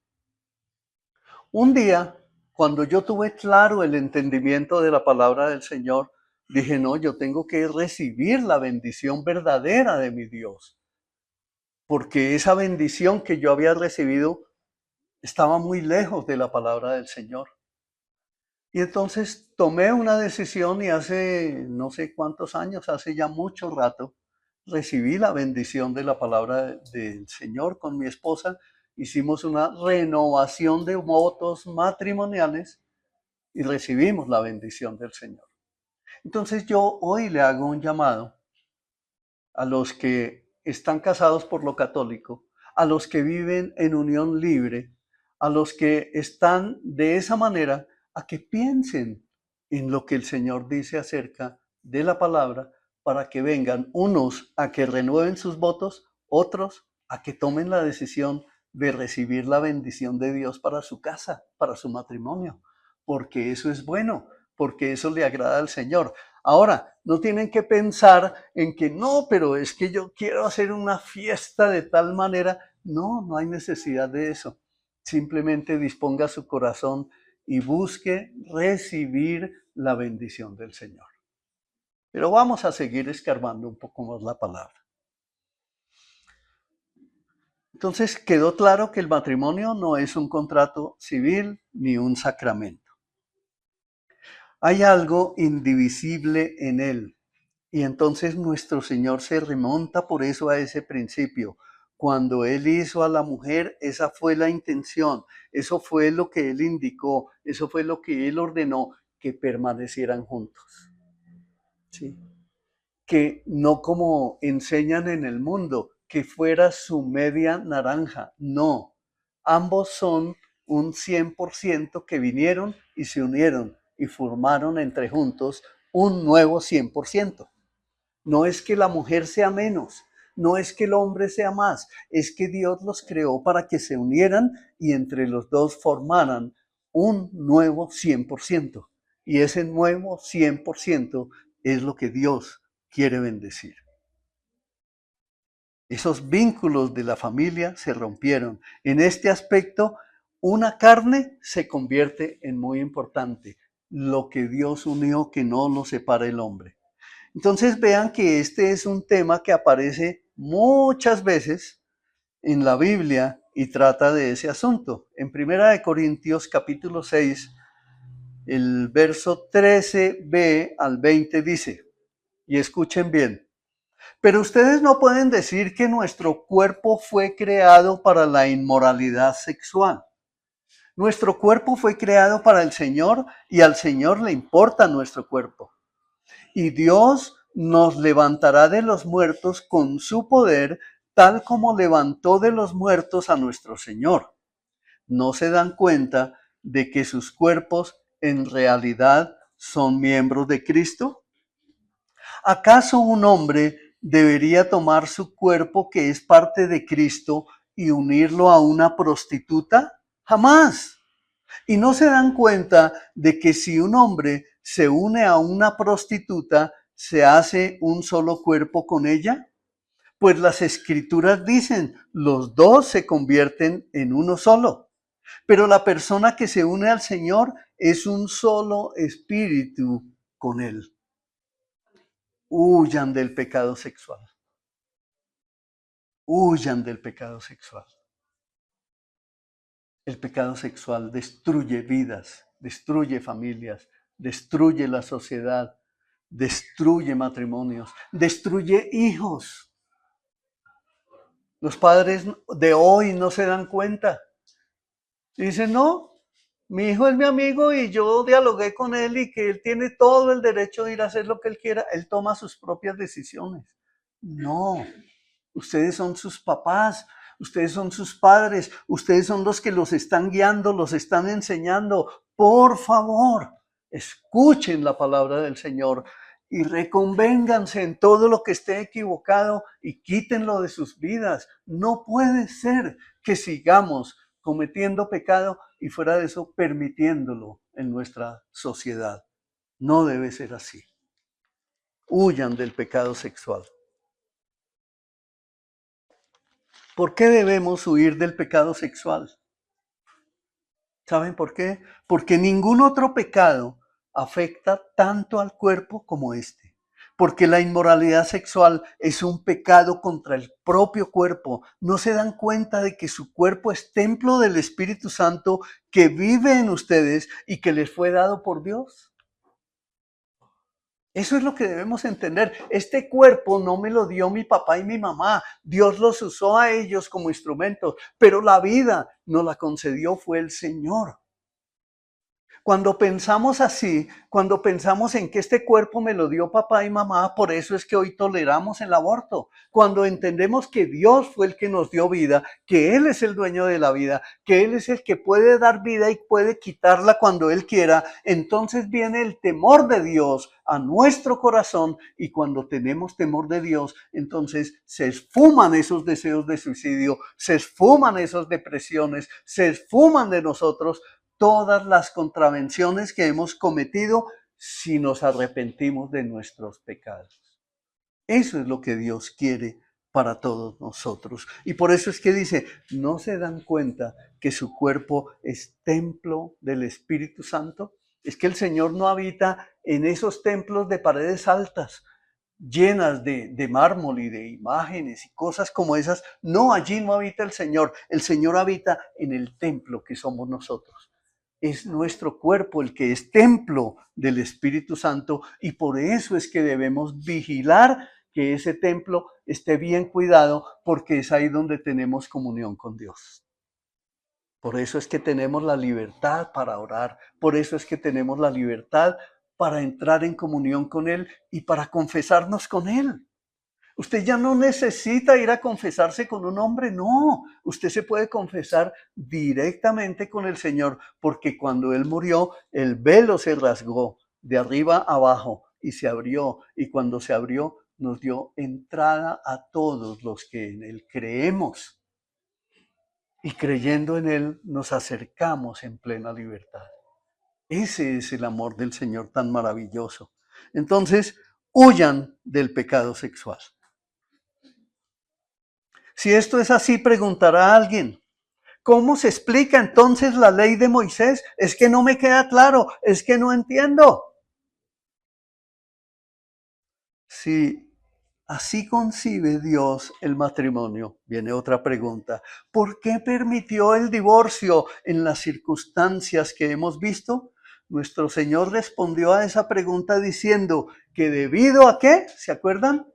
[SPEAKER 1] Un día, cuando yo tuve claro el entendimiento de la palabra del Señor, dije, no, yo tengo que recibir la bendición verdadera de mi Dios, porque esa bendición que yo había recibido estaba muy lejos de la palabra del Señor. Y entonces tomé una decisión y hace no sé cuántos años, hace ya mucho rato, recibí la bendición de la palabra del Señor con mi esposa. Hicimos una renovación de votos matrimoniales y recibimos la bendición del Señor. Entonces yo hoy le hago un llamado a los que están casados por lo católico, a los que viven en unión libre, a los que están de esa manera, a que piensen en lo que el Señor dice acerca de la palabra, para que vengan unos a que renueven sus votos, otros a que tomen la decisión de recibir la bendición de Dios para su casa, para su matrimonio, porque eso es bueno, porque eso le agrada al Señor. Ahora, no tienen que pensar en que no, pero es que yo quiero hacer una fiesta de tal manera. No, no hay necesidad de eso. Simplemente disponga su corazón y busque recibir la bendición del Señor. Pero vamos a seguir escarbando un poco más la palabra. Entonces quedó claro que el matrimonio no es un contrato civil ni un sacramento. Hay algo indivisible en él. Y entonces nuestro Señor se remonta por eso a ese principio. Cuando Él hizo a la mujer, esa fue la intención, eso fue lo que Él indicó, eso fue lo que Él ordenó, que permanecieran juntos. ¿Sí? Que no como enseñan en el mundo, que fuera su media naranja, no. Ambos son un 100% que vinieron y se unieron y formaron entre juntos un nuevo 100%. No es que la mujer sea menos, no es que el hombre sea más, es que Dios los creó para que se unieran y entre los dos formaran un nuevo 100%. Y ese nuevo 100% es lo que Dios quiere bendecir. Esos vínculos de la familia se rompieron. En este aspecto, una carne se convierte en muy importante. Lo que Dios unió, que no lo separa el hombre. Entonces vean que este es un tema que aparece muchas veces en la Biblia y trata de ese asunto. En 1 Corintios capítulo 6, el verso 13b al 20 dice, y escuchen bien, pero ustedes no pueden decir que nuestro cuerpo fue creado para la inmoralidad sexual. Nuestro cuerpo fue creado para el Señor y al Señor le importa nuestro cuerpo. Y Dios nos levantará de los muertos con su poder, tal como levantó de los muertos a nuestro Señor. ¿No se dan cuenta de que sus cuerpos en realidad son miembros de Cristo? ¿Acaso un hombre debería tomar su cuerpo que es parte de Cristo y unirlo a una prostituta? Jamás. ¿Y no se dan cuenta de que si un hombre se une a una prostituta, se hace un solo cuerpo con ella? Pues las escrituras dicen, los dos se convierten en uno solo. Pero la persona que se une al Señor es un solo espíritu con Él. Huyan del pecado sexual. Huyan del pecado sexual. El pecado sexual destruye vidas, destruye familias, destruye la sociedad, destruye matrimonios, destruye hijos. Los padres de hoy no se dan cuenta. Dicen, no, mi hijo es mi amigo y yo dialogué con él y que él tiene todo el derecho de ir a hacer lo que él quiera. Él toma sus propias decisiones. No, ustedes son sus papás, ustedes son sus padres, ustedes son los que los están guiando, los están enseñando. Por favor, escuchen la palabra del Señor y reconvénganse en todo lo que esté equivocado y quítenlo de sus vidas. No puede ser que sigamos cometiendo pecado y fuera de eso permitiéndolo en nuestra sociedad. No debe ser así. Huyan del pecado sexual. ¿Por qué debemos huir del pecado sexual? ¿Saben por qué? Porque ningún otro pecado afecta tanto al cuerpo como este. Porque la inmoralidad sexual es un pecado contra el propio cuerpo. No se dan cuenta de que su cuerpo es templo del Espíritu Santo que vive en ustedes y que les fue dado por Dios. Eso es lo que debemos entender. Este cuerpo no me lo dio mi papá y mi mamá. Dios los usó a ellos como instrumentos, pero la vida nos la concedió fue el Señor. Cuando pensamos así, cuando pensamos en que este cuerpo me lo dio papá y mamá, por eso es que hoy toleramos el aborto. Cuando entendemos que Dios fue el que nos dio vida, que Él es el dueño de la vida, que Él es el que puede dar vida y puede quitarla cuando Él quiera, entonces viene el temor de Dios a nuestro corazón y cuando tenemos temor de Dios, entonces se esfuman esos deseos de suicidio, se esfuman esas depresiones, se esfuman de nosotros todas las contravenciones que hemos cometido si nos arrepentimos de nuestros pecados. Eso es lo que Dios quiere para todos nosotros. Y por eso es que dice, ¿no se dan cuenta que su cuerpo es templo del Espíritu Santo? Es que el Señor no habita en esos templos de paredes altas, llenas de mármol y de imágenes y cosas como esas. No, allí no habita el Señor. El Señor habita en el templo que somos nosotros. Es nuestro cuerpo el que es templo del Espíritu Santo y por eso es que debemos vigilar que ese templo esté bien cuidado porque es ahí donde tenemos comunión con Dios. Por eso es que tenemos la libertad para orar, por eso es que tenemos la libertad para entrar en comunión con Él y para confesarnos con Él. Usted ya no necesita ir a confesarse con un hombre, no. Usted se puede confesar directamente con el Señor, porque cuando Él murió, el velo se rasgó de arriba a abajo y se abrió. Y cuando se abrió, nos dio entrada a todos los que en Él creemos. Y creyendo en Él, nos acercamos en plena libertad. Ese es el amor del Señor tan maravilloso. Entonces, huyan del pecado sexual. Si esto es así, preguntará alguien, ¿cómo se explica entonces la ley de Moisés? Es que no me queda claro, es que no entiendo. Si así concibe Dios el matrimonio, viene otra pregunta, ¿por qué permitió el divorcio en las circunstancias que hemos visto? Nuestro Señor respondió a esa pregunta diciendo que debido a qué, ¿se acuerdan?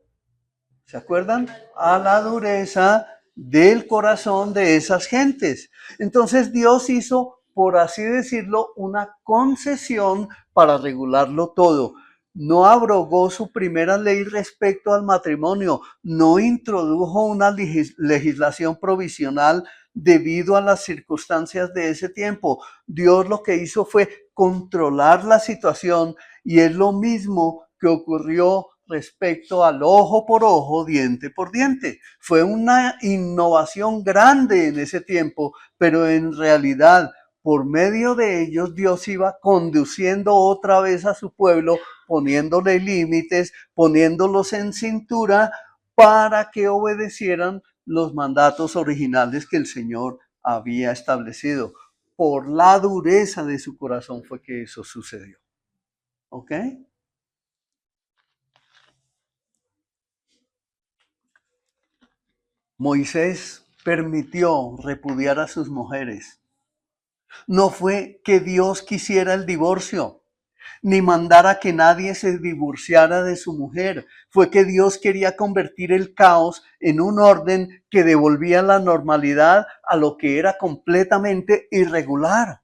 [SPEAKER 1] ¿Se acuerdan? A la dureza del corazón de esas gentes. Entonces Dios hizo por así decirlo, una concesión para regularlo todo. No abrogó su primera ley respecto al matrimonio, no introdujo una legislación provisional debido a las circunstancias de ese tiempo. Dios lo que hizo fue controlar la situación y es lo mismo que ocurrió respecto al ojo por ojo, diente por diente. Fue una innovación grande en ese tiempo, pero en realidad, por medio de ellos, Dios iba conduciendo otra vez a su pueblo, poniéndole límites, poniéndolos en cintura para que obedecieran los mandatos originales que el Señor había establecido. Por la dureza de su corazón fue que eso sucedió. ¿Ok? Moisés permitió repudiar a sus mujeres. No fue que Dios quisiera el divorcio, ni mandara que nadie se divorciara de su mujer. Fue que Dios quería convertir el caos en un orden que devolvía la normalidad a lo que era completamente irregular.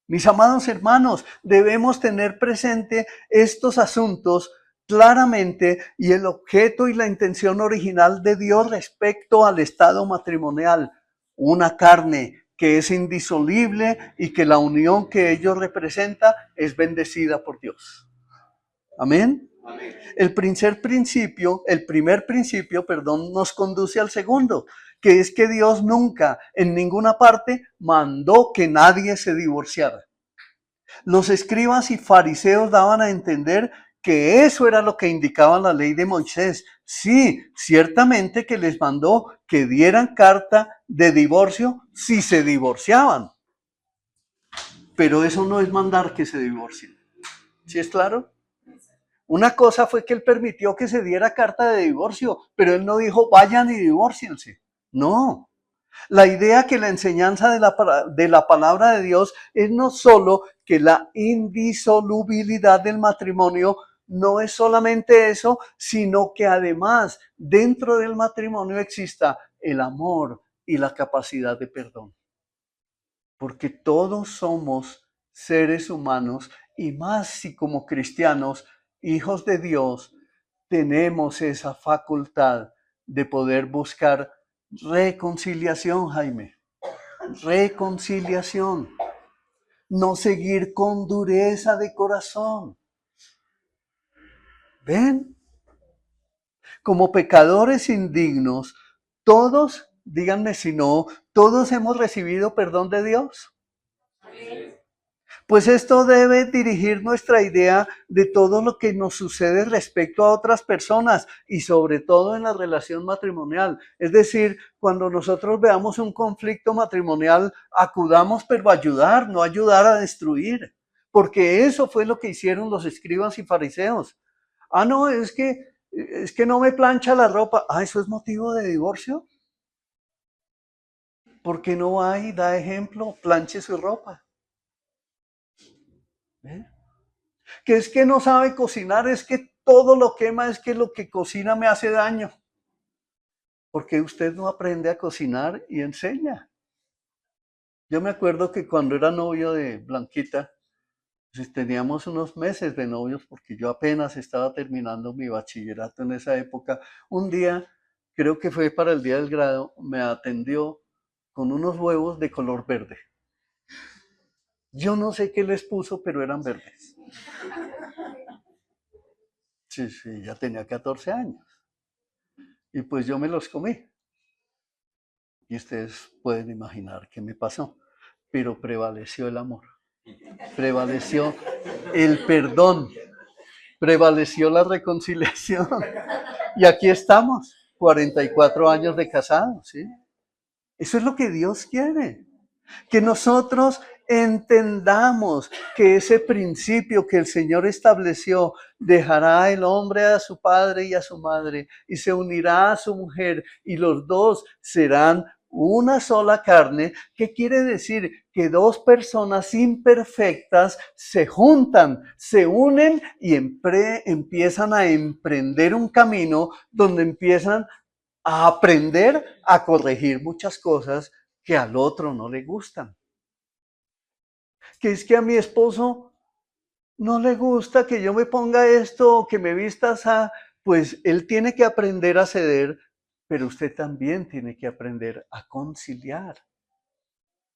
[SPEAKER 1] Mis amados hermanos, debemos tener presente estos asuntos claramente y el objeto y la intención original de Dios respecto al estado matrimonial. Una carne que es indisoluble y que la unión que ello representa es bendecida por Dios. Amén. Amén. El primer principio, nos conduce al segundo, que es que Dios nunca en ninguna parte mandó que nadie se divorciara. Los escribas y fariseos daban a entender que eso era lo que indicaba la ley de Moisés. Sí, ciertamente que les mandó que dieran carta de divorcio si se divorciaban. Pero eso no es mandar que se divorcien. ¿Sí es claro? Una cosa fue que él permitió que se diera carta de divorcio, pero él no dijo vayan y divórciense. No. La idea que la enseñanza de la palabra de Dios es no solo que la indisolubilidad del matrimonio no es solamente eso, sino que además dentro del matrimonio exista el amor y la capacidad de perdón. Porque todos somos seres humanos y más si como cristianos, hijos de Dios, tenemos esa facultad de poder buscar reconciliación, Jaime. Reconciliación. No seguir con dureza de corazón. ¿Ven? Como pecadores indignos, todos, díganme si no, todos hemos recibido perdón de Dios. Pues esto debe dirigir nuestra idea de todo lo que nos sucede respecto a otras personas y sobre todo en la relación matrimonial. Es decir, cuando nosotros veamos un conflicto matrimonial, acudamos pero a ayudar, no ayudar a destruir. Porque eso fue lo que hicieron los escribas y fariseos. No, es que no me plancha la ropa. ¿Eso es motivo de divorcio? ¿Por qué no va y da ejemplo? Planche su ropa. ¿Eh? Que es que no sabe cocinar, es que todo lo quema, es que lo que cocina me hace daño. Porque usted no aprende a cocinar y enseña. Yo me acuerdo que cuando era novio de Blanquita, pues teníamos unos meses de novios porque yo apenas estaba terminando mi bachillerato en esa época. Un día, creo que fue para el día del grado, me atendió con unos huevos de color verde. Yo no sé qué les puso, pero eran verdes. Sí, ya tenía 14 años. Y pues yo me los comí. Y ustedes pueden imaginar qué me pasó. Pero prevaleció el amor. Prevaleció el perdón. Prevaleció la reconciliación. Y aquí estamos, 44 años de casados, ¿sí? Eso es lo que Dios quiere. Que nosotros entendamos que ese principio que el Señor estableció, dejará el hombre a su padre y a su madre y se unirá a su mujer y los dos serán una sola carne, ¿qué quiere decir? Que dos personas imperfectas se juntan, se unen y empiezan a emprender un camino donde empiezan a aprender a corregir muchas cosas que al otro no le gustan. que es que a mi esposo no le gusta que yo me ponga esto o que me vistas a, pues él tiene que aprender a ceder, pero usted también tiene que aprender a conciliar.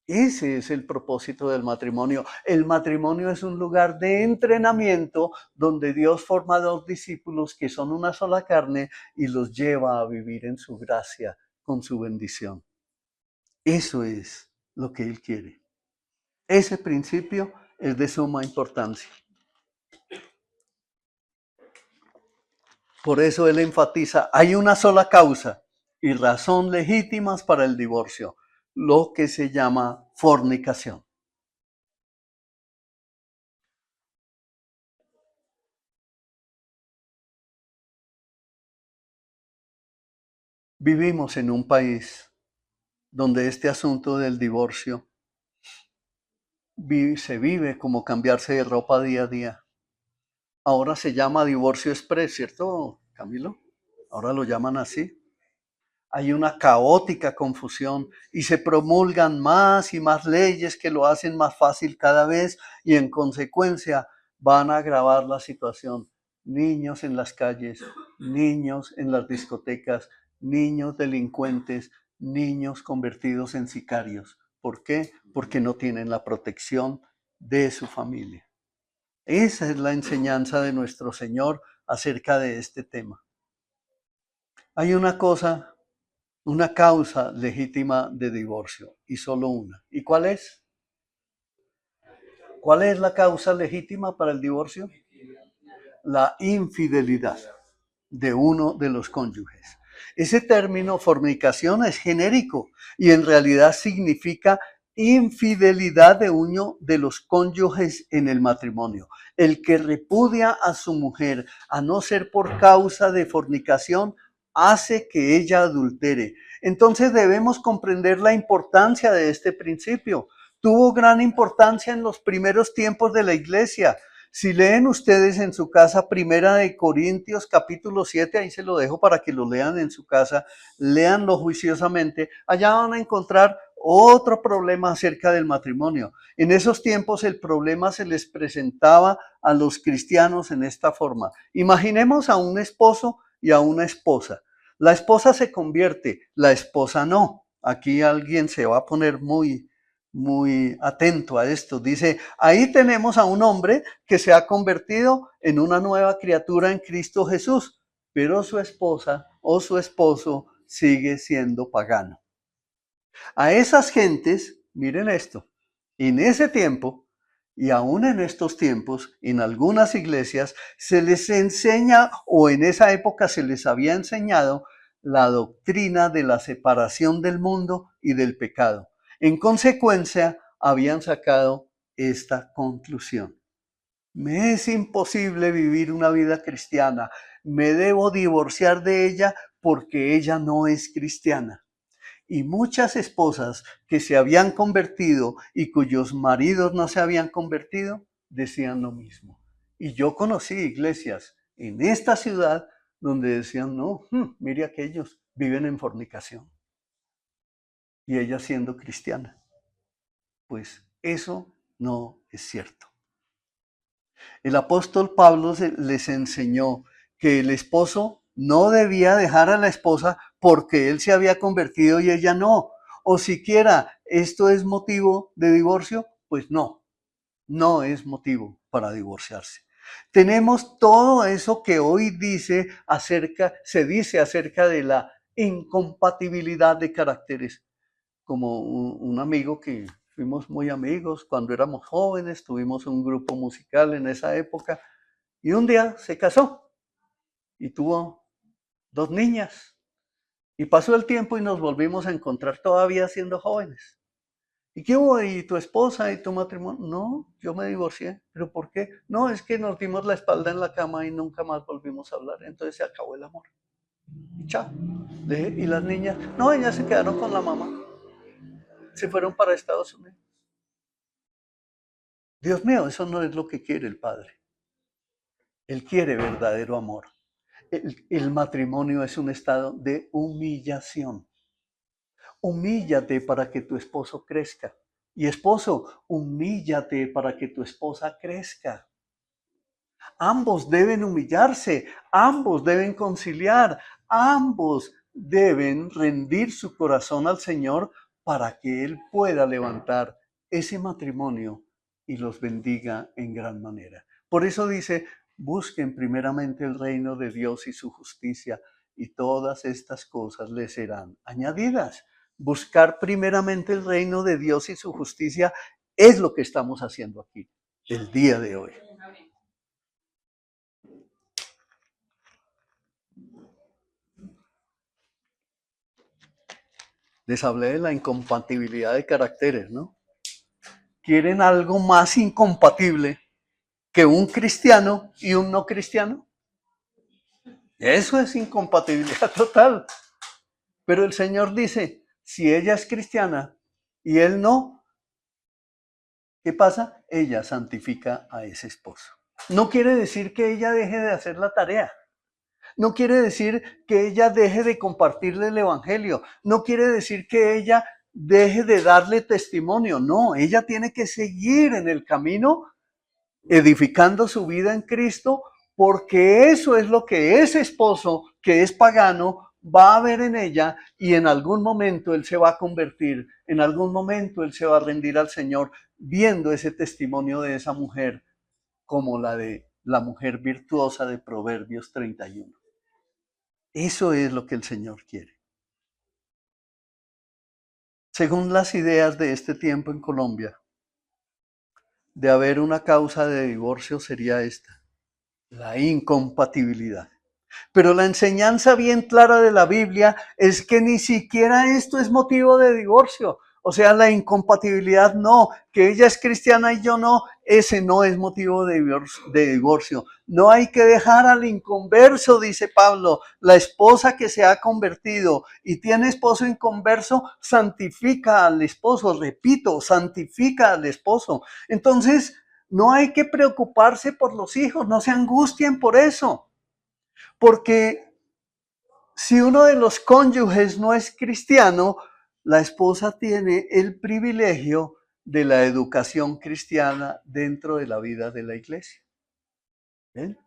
[SPEAKER 1] Ese es el propósito del matrimonio. El matrimonio es un lugar de entrenamiento donde Dios forma dos discípulos que son una sola carne y los lleva a vivir en su gracia con su bendición. Eso es lo que Él quiere. Ese principio es de suma importancia. Por eso Él enfatiza, hay una sola causa y razón legítimas para el divorcio, lo que se llama fornicación. Vivimos en un país donde este asunto del divorcio se vive como cambiarse de ropa día a día. Ahora se llama divorcio express, ¿cierto, Camilo? Ahora lo llaman así. Hay una caótica confusión y se promulgan más y más leyes que lo hacen más fácil cada vez y en consecuencia van a agravar la situación. Niños en las calles, niños en las discotecas, niños delincuentes, niños convertidos en sicarios. ¿Por qué? Porque no tienen la protección de su familia. Esa es la enseñanza de nuestro Señor acerca de este tema. Hay una causa legítima de divorcio y solo una. ¿Y cuál es? ¿Cuál es la causa legítima para el divorcio? La infidelidad de uno de los cónyuges. Ese término fornicación es genérico y en realidad significa infidelidad de uno de los cónyuges en el matrimonio. El que repudia a su mujer a no ser por causa de fornicación hace que ella adultere. Entonces debemos comprender la importancia de este principio. Tuvo gran importancia en los primeros tiempos de la iglesia. Si leen ustedes en su casa Primera de Corintios capítulo 7, ahí se lo dejo para que lo lean en su casa, léanlo juiciosamente, allá van a encontrar otro problema acerca del matrimonio. En esos tiempos el problema se les presentaba a los cristianos en esta forma. Imaginemos a un esposo y a una esposa. La esposa se convierte, la esposa no. Aquí alguien se va a poner muy atento a esto. Dice, ahí tenemos a un hombre que se ha convertido en una nueva criatura en Cristo Jesús, pero su esposa o su esposo sigue siendo pagano. A esas gentes, miren esto, en ese tiempo y aún en estos tiempos, en algunas iglesias se les enseña o en esa época se les había enseñado la doctrina de la separación del mundo y del pecado. En consecuencia, habían sacado esta conclusión. Me es imposible vivir una vida cristiana. Me debo divorciar de ella porque ella no es cristiana. Y muchas esposas que se habían convertido y cuyos maridos no se habían convertido, decían lo mismo. Y yo conocí iglesias en esta ciudad donde decían, no, mire aquellos, viven en fornicación. Y ella siendo cristiana. Pues eso no es cierto. El apóstol Pablo les enseñó que el esposo no debía dejar a la esposa porque él se había convertido y ella no. O siquiera esto es motivo de divorcio, pues no, no es motivo para divorciarse. Tenemos todo eso que hoy se dice acerca de la incompatibilidad de caracteres. Como un amigo que fuimos muy amigos cuando éramos jóvenes, tuvimos un grupo musical en esa época y un día se casó y tuvo 2 niñas y pasó el tiempo y nos volvimos a encontrar todavía siendo jóvenes. ¿Y qué hubo? ¿Y tu esposa y tu matrimonio? No, yo me divorcié. ¿Pero por qué? No, es que nos dimos la espalda en la cama y nunca más volvimos a hablar. Entonces se acabó el amor. Y chao. ¿Y las niñas? No, ellas se quedaron con la mamá. Se fueron para Estados Unidos. Dios mío, eso no es lo que quiere el Padre. Él quiere verdadero amor. El matrimonio es un estado de humillación. Humíllate para que tu esposo crezca. Y esposo, humíllate para que tu esposa crezca. Ambos deben humillarse, ambos deben conciliar, ambos deben rendir su corazón al Señor para que Él pueda levantar ese matrimonio y los bendiga en gran manera. Por eso dice, busquen primeramente el reino de Dios y su justicia, y todas estas cosas les serán añadidas. Buscar primeramente el reino de Dios y su justicia es lo que estamos haciendo aquí el día de hoy. Les hablé de la incompatibilidad de caracteres, ¿no? ¿Quieren algo más incompatible que un cristiano y un no cristiano? Eso es incompatibilidad total. Pero el Señor dice, si ella es cristiana y él no, ¿qué pasa? Ella santifica a ese esposo. No quiere decir que ella deje de hacer la tarea. No quiere decir que ella deje de compartirle el evangelio. No quiere decir que ella deje de darle testimonio. No, ella tiene que seguir en el camino edificando su vida en Cristo, porque eso es lo que ese esposo que es pagano va a ver en ella, y en algún momento él se va a convertir, en algún momento él se va a rendir al Señor viendo ese testimonio de esa mujer como la de la mujer virtuosa de Proverbios 31. Eso es lo que el Señor quiere. Según las ideas de este tiempo en Colombia, de haber una causa de divorcio sería esta: la incompatibilidad. Pero la enseñanza bien clara de la Biblia es que ni siquiera esto es motivo de divorcio. O sea, la incompatibilidad no, que ella es cristiana y yo no, ese no es motivo de divorcio. No hay que dejar al inconverso, dice Pablo. La esposa que se ha convertido y tiene esposo inconverso, santifica al esposo, repito, santifica al esposo. Entonces, no hay que preocuparse por los hijos, no se angustien por eso. Porque si uno de los cónyuges no es cristiano, la esposa tiene el privilegio de la educación cristiana dentro de la vida de la iglesia. ¿Ven?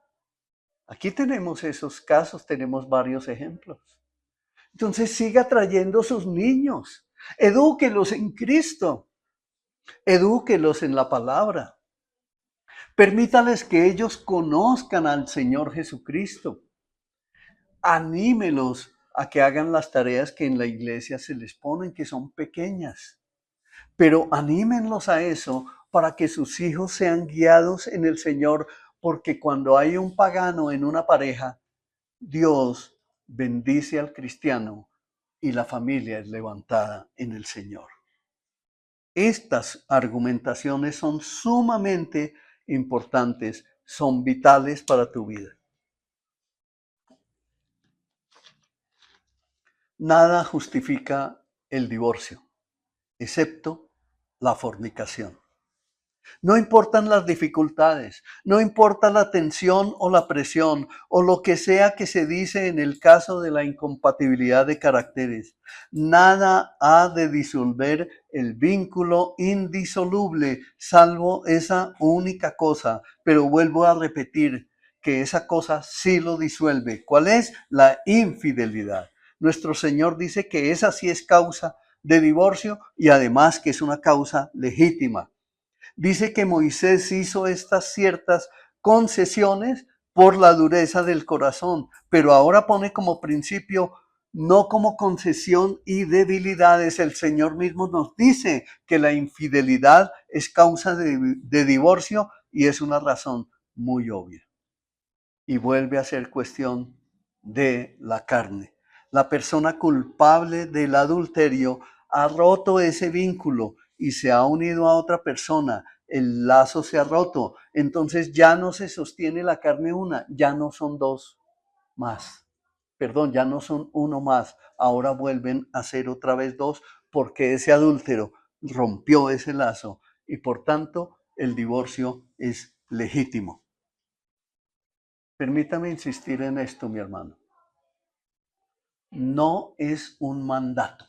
[SPEAKER 1] Aquí tenemos esos casos, tenemos varios ejemplos. Entonces siga trayendo sus niños, edúquelos en Cristo, edúquelos en la palabra. Permítales que ellos conozcan al Señor Jesucristo. Anímelos a que hagan las tareas que en la iglesia se les ponen, que son pequeñas. Pero anímenlos a eso para que sus hijos sean guiados en el Señor, porque cuando hay un pagano en una pareja, Dios bendice al cristiano y la familia es levantada en el Señor. Estas argumentaciones son sumamente importantes, son vitales para tu vida. Nada justifica el divorcio, excepto la fornicación. No importan las dificultades, no importa la tensión o la presión o lo que sea que se dice en el caso de la incompatibilidad de caracteres. Nada ha de disolver el vínculo indisoluble, salvo esa única cosa. Pero vuelvo a repetir que esa cosa sí lo disuelve. ¿Cuál es? La infidelidad. Nuestro Señor dice que esa sí es causa de divorcio y además que es una causa legítima. Dice que Moisés hizo estas ciertas concesiones por la dureza del corazón, pero ahora pone como principio, no como concesión y debilidades. El Señor mismo nos dice que la infidelidad es causa de divorcio y es una razón muy obvia. Y vuelve a ser cuestión de la carne. La persona culpable del adulterio ha roto ese vínculo y se ha unido a otra persona. El lazo se ha roto. Entonces ya no se sostiene la carne una, ya no son dos más. Perdón, ya no son uno más. Ahora vuelven a ser otra vez dos porque ese adúltero rompió ese lazo y por tanto el divorcio es legítimo. Permítame insistir en esto, mi hermano. No es un mandato.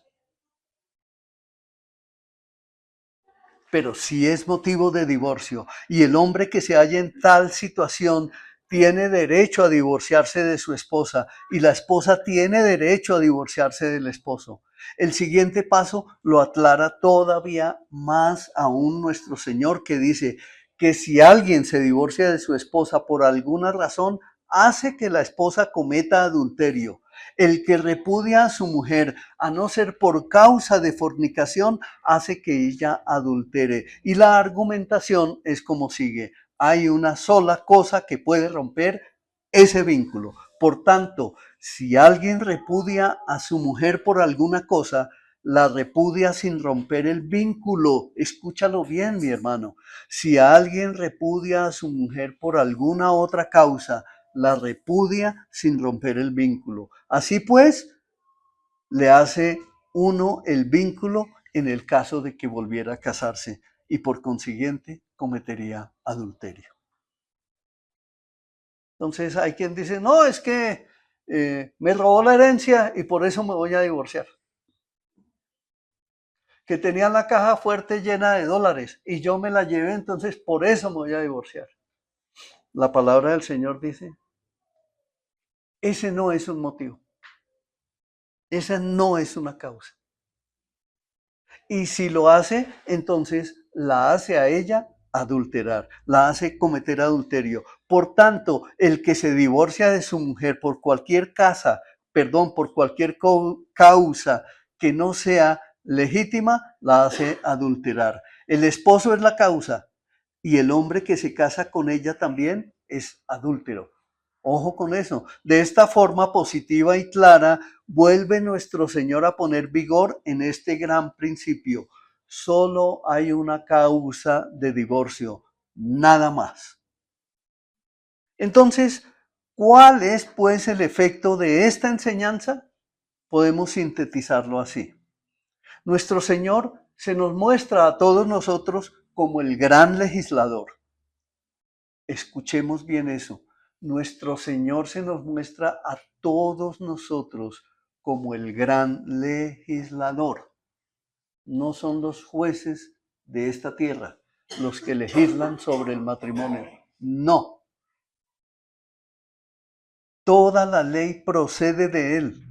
[SPEAKER 1] pero si es motivo de divorcio y el hombre que se halla en tal situación tiene derecho a divorciarse de su esposa y la esposa tiene derecho a divorciarse del esposo. El siguiente paso lo aclara todavía más aún nuestro Señor, que dice que si alguien se divorcia de su esposa por alguna razón, hace que la esposa cometa adulterio. El que repudia a su mujer, a no ser por causa de fornicación, hace que ella adultere. Y la argumentación es como sigue: hay una sola cosa que puede romper ese vínculo. Por tanto, si alguien repudia a su mujer por alguna cosa, la repudia sin romper el vínculo. Escúchalo bien, mi hermano. Si alguien repudia a su mujer por alguna otra causa, la repudia sin romper el vínculo. Así pues, le hace uno el vínculo en el caso de que volviera a casarse y por consiguiente cometería adulterio. Entonces hay quien dice, no, es que me robó la herencia y por eso me voy a divorciar. Que tenía la caja fuerte llena de dólares y yo me la llevé, entonces por eso me voy a divorciar. La palabra del Señor dice, ese no es un motivo. Esa no es una causa. Y si lo hace, entonces la hace a ella adulterar, la hace cometer adulterio. Por tanto, el que se divorcia de su mujer por cualquier por cualquier causa que no sea legítima, la hace adulterar. El esposo es la causa y el hombre que se casa con ella también es adúltero. Ojo con eso. De esta forma positiva y clara, vuelve nuestro Señor a poner vigor en este gran principio. Solo hay una causa de divorcio, nada más. Entonces, ¿cuál es pues el efecto de esta enseñanza? Podemos sintetizarlo así. Nuestro Señor se nos muestra a todos nosotros como el gran legislador. Escuchemos bien eso. Nuestro Señor se nos muestra a todos nosotros como el gran legislador. No son los jueces de esta tierra los que legislan sobre el matrimonio. No. Toda la ley procede de Él.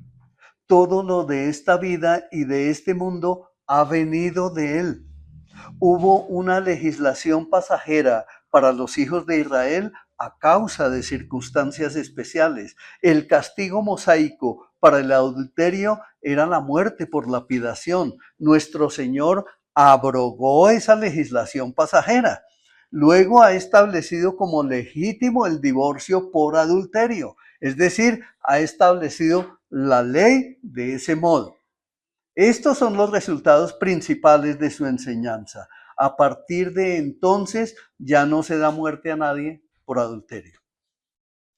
[SPEAKER 1] Todo lo de esta vida y de este mundo ha venido de Él. Hubo una legislación pasajera para los hijos de Israel a causa de circunstancias especiales. El castigo mosaico para el adulterio era la muerte por lapidación. Nuestro Señor abrogó esa legislación pasajera. Luego ha establecido como legítimo el divorcio por adulterio, es decir, ha establecido la ley de ese modo. Estos son los resultados principales de su enseñanza. A partir de entonces ya no se da muerte a nadie por adulterio.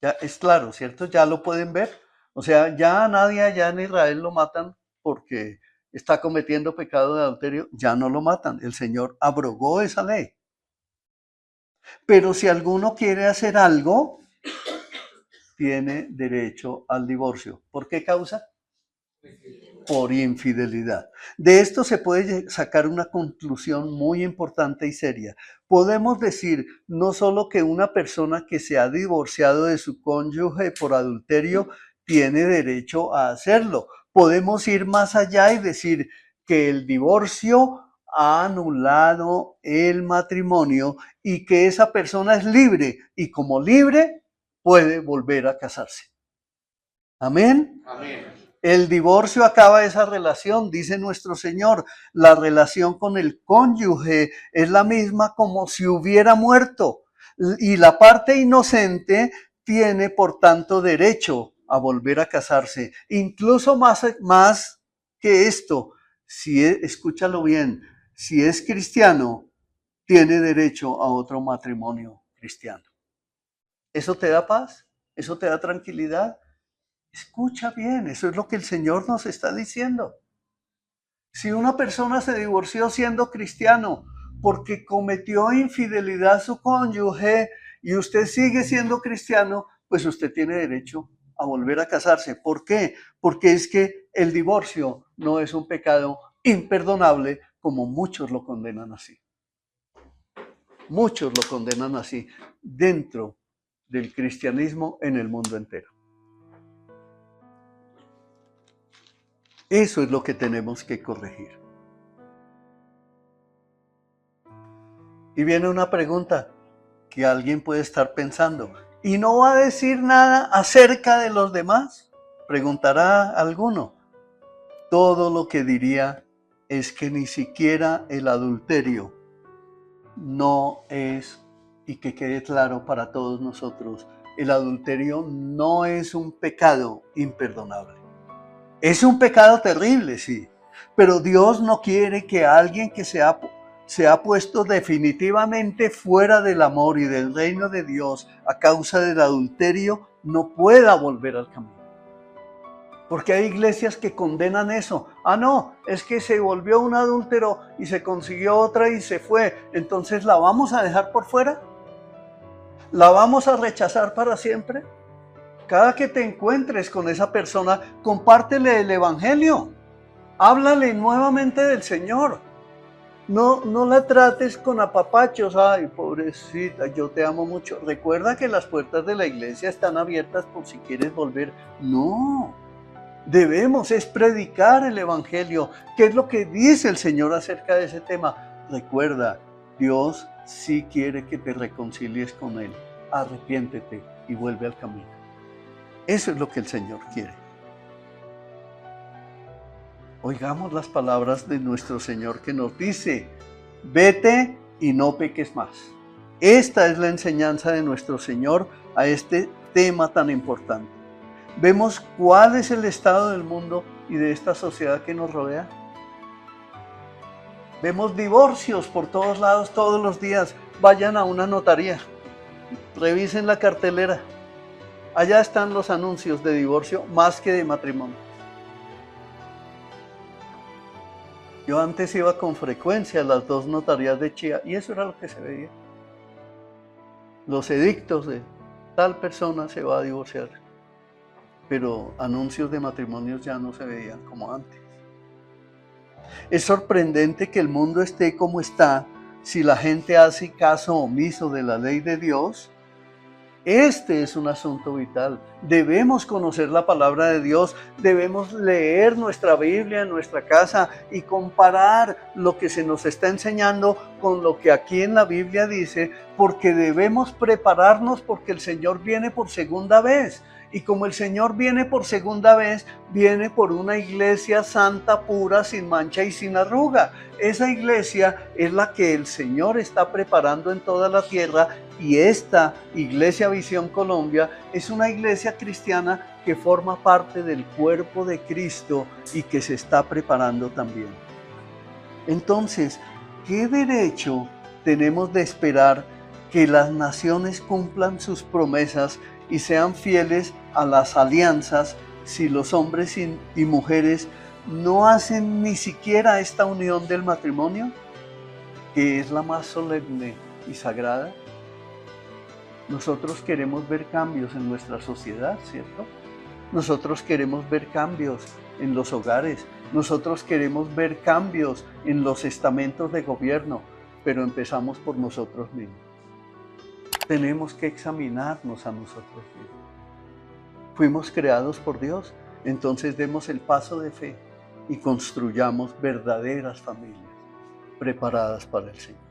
[SPEAKER 1] Ya es claro, ¿cierto? Ya lo pueden ver. O sea, ya a nadie allá en Israel lo matan porque está cometiendo pecado de adulterio. Ya no lo matan. El Señor abrogó esa ley. Pero si alguno quiere hacer algo, tiene derecho al divorcio. ¿Por qué causa? Por infidelidad. De esto se puede sacar una conclusión muy importante y seria. Podemos decir no solo que una persona que se ha divorciado de su cónyuge por adulterio tiene derecho a hacerlo. Podemos ir más allá y decir que el divorcio ha anulado el matrimonio y que esa persona es libre y como libre puede volver a casarse. Amén.
[SPEAKER 2] Amén.
[SPEAKER 1] El divorcio acaba esa relación, dice nuestro Señor. La relación con el cónyuge es la misma como si hubiera muerto. Y la parte inocente tiene, por tanto, derecho a volver a casarse. Incluso más que esto, escúchalo bien, si es cristiano, tiene derecho a otro matrimonio cristiano. ¿Eso te da paz? ¿Eso te da tranquilidad? Escucha bien, eso es lo que el Señor nos está diciendo. Si una persona se divorció siendo cristiano porque cometió infidelidad a su cónyuge y usted sigue siendo cristiano, pues usted tiene derecho a volver a casarse. ¿Por qué? Porque es que el divorcio no es un pecado imperdonable como muchos lo condenan así. Muchos lo condenan así, dentro del cristianismo en el mundo entero. Eso es lo que tenemos que corregir. Y viene una pregunta que alguien puede estar pensando, ¿y no va a decir nada acerca de los demás? Preguntará alguno. Todo lo que diría es que ni siquiera el adulterio no es, y que quede claro para todos nosotros, el adulterio no es un pecado imperdonable. Es un pecado terrible, sí, pero Dios no quiere que alguien que se ha puesto definitivamente fuera del amor y del reino de Dios a causa del adulterio no pueda volver al camino. Porque hay iglesias que condenan eso. Ah, no, es que se volvió un adúltero y se consiguió otra y se fue. Entonces, ¿la vamos a dejar por fuera? ¿La vamos a rechazar para siempre? Cada que te encuentres con esa persona, compártele el evangelio. Háblale nuevamente del Señor. No la trates con apapachos. Ay, pobrecita, yo te amo mucho. Recuerda que las puertas de la iglesia están abiertas por si quieres volver. No. Debemos es predicar el evangelio. ¿Qué es lo que dice el Señor acerca de ese tema? Recuerda, Dios sí quiere que te reconcilies con Él. Arrepiéntete y vuelve al camino. Eso es lo que el Señor quiere. Oigamos las palabras de nuestro Señor que nos dice, vete y no peques más. Esta es la enseñanza de nuestro Señor a este tema tan importante. Vemos cuál es el estado del mundo y de esta sociedad que nos rodea. Vemos divorcios por todos lados, todos los días. Vayan a una notaría, revisen la cartelera. Allá están los anuncios de divorcio más que de matrimonio. Yo antes iba con frecuencia a las dos notarías de Chía y eso era lo que se veía. Los edictos de tal persona se va a divorciar. Pero anuncios de matrimonios ya no se veían como antes. Es sorprendente que el mundo esté como está si la gente hace caso omiso de la ley de Dios. Este es un asunto vital. Debemos conocer la palabra de Dios, debemos leer nuestra Biblia en nuestra casa y comparar lo que se nos está enseñando con lo que aquí en la Biblia dice, porque debemos prepararnos porque el Señor viene por segunda vez. Y como el Señor viene por segunda vez, viene por una iglesia santa, pura, sin mancha y sin arruga. Esa iglesia es la que el Señor está preparando en toda la tierra y esta Iglesia Visión Colombia es una iglesia cristiana que forma parte del cuerpo de Cristo y que se está preparando también. Entonces, ¿qué derecho tenemos de esperar que las naciones cumplan sus promesas y sean fieles a las alianzas si los hombres y mujeres no hacen ni siquiera esta unión del matrimonio, que es la más solemne y sagrada? Nosotros queremos ver cambios en nuestra sociedad, ¿cierto? Nosotros queremos ver cambios en los hogares, nosotros queremos ver cambios en los estamentos de gobierno, pero empezamos por nosotros mismos. Tenemos que examinarnos a nosotros mismos. Fuimos creados por Dios, entonces demos el paso de fe y construyamos verdaderas familias preparadas para el Señor.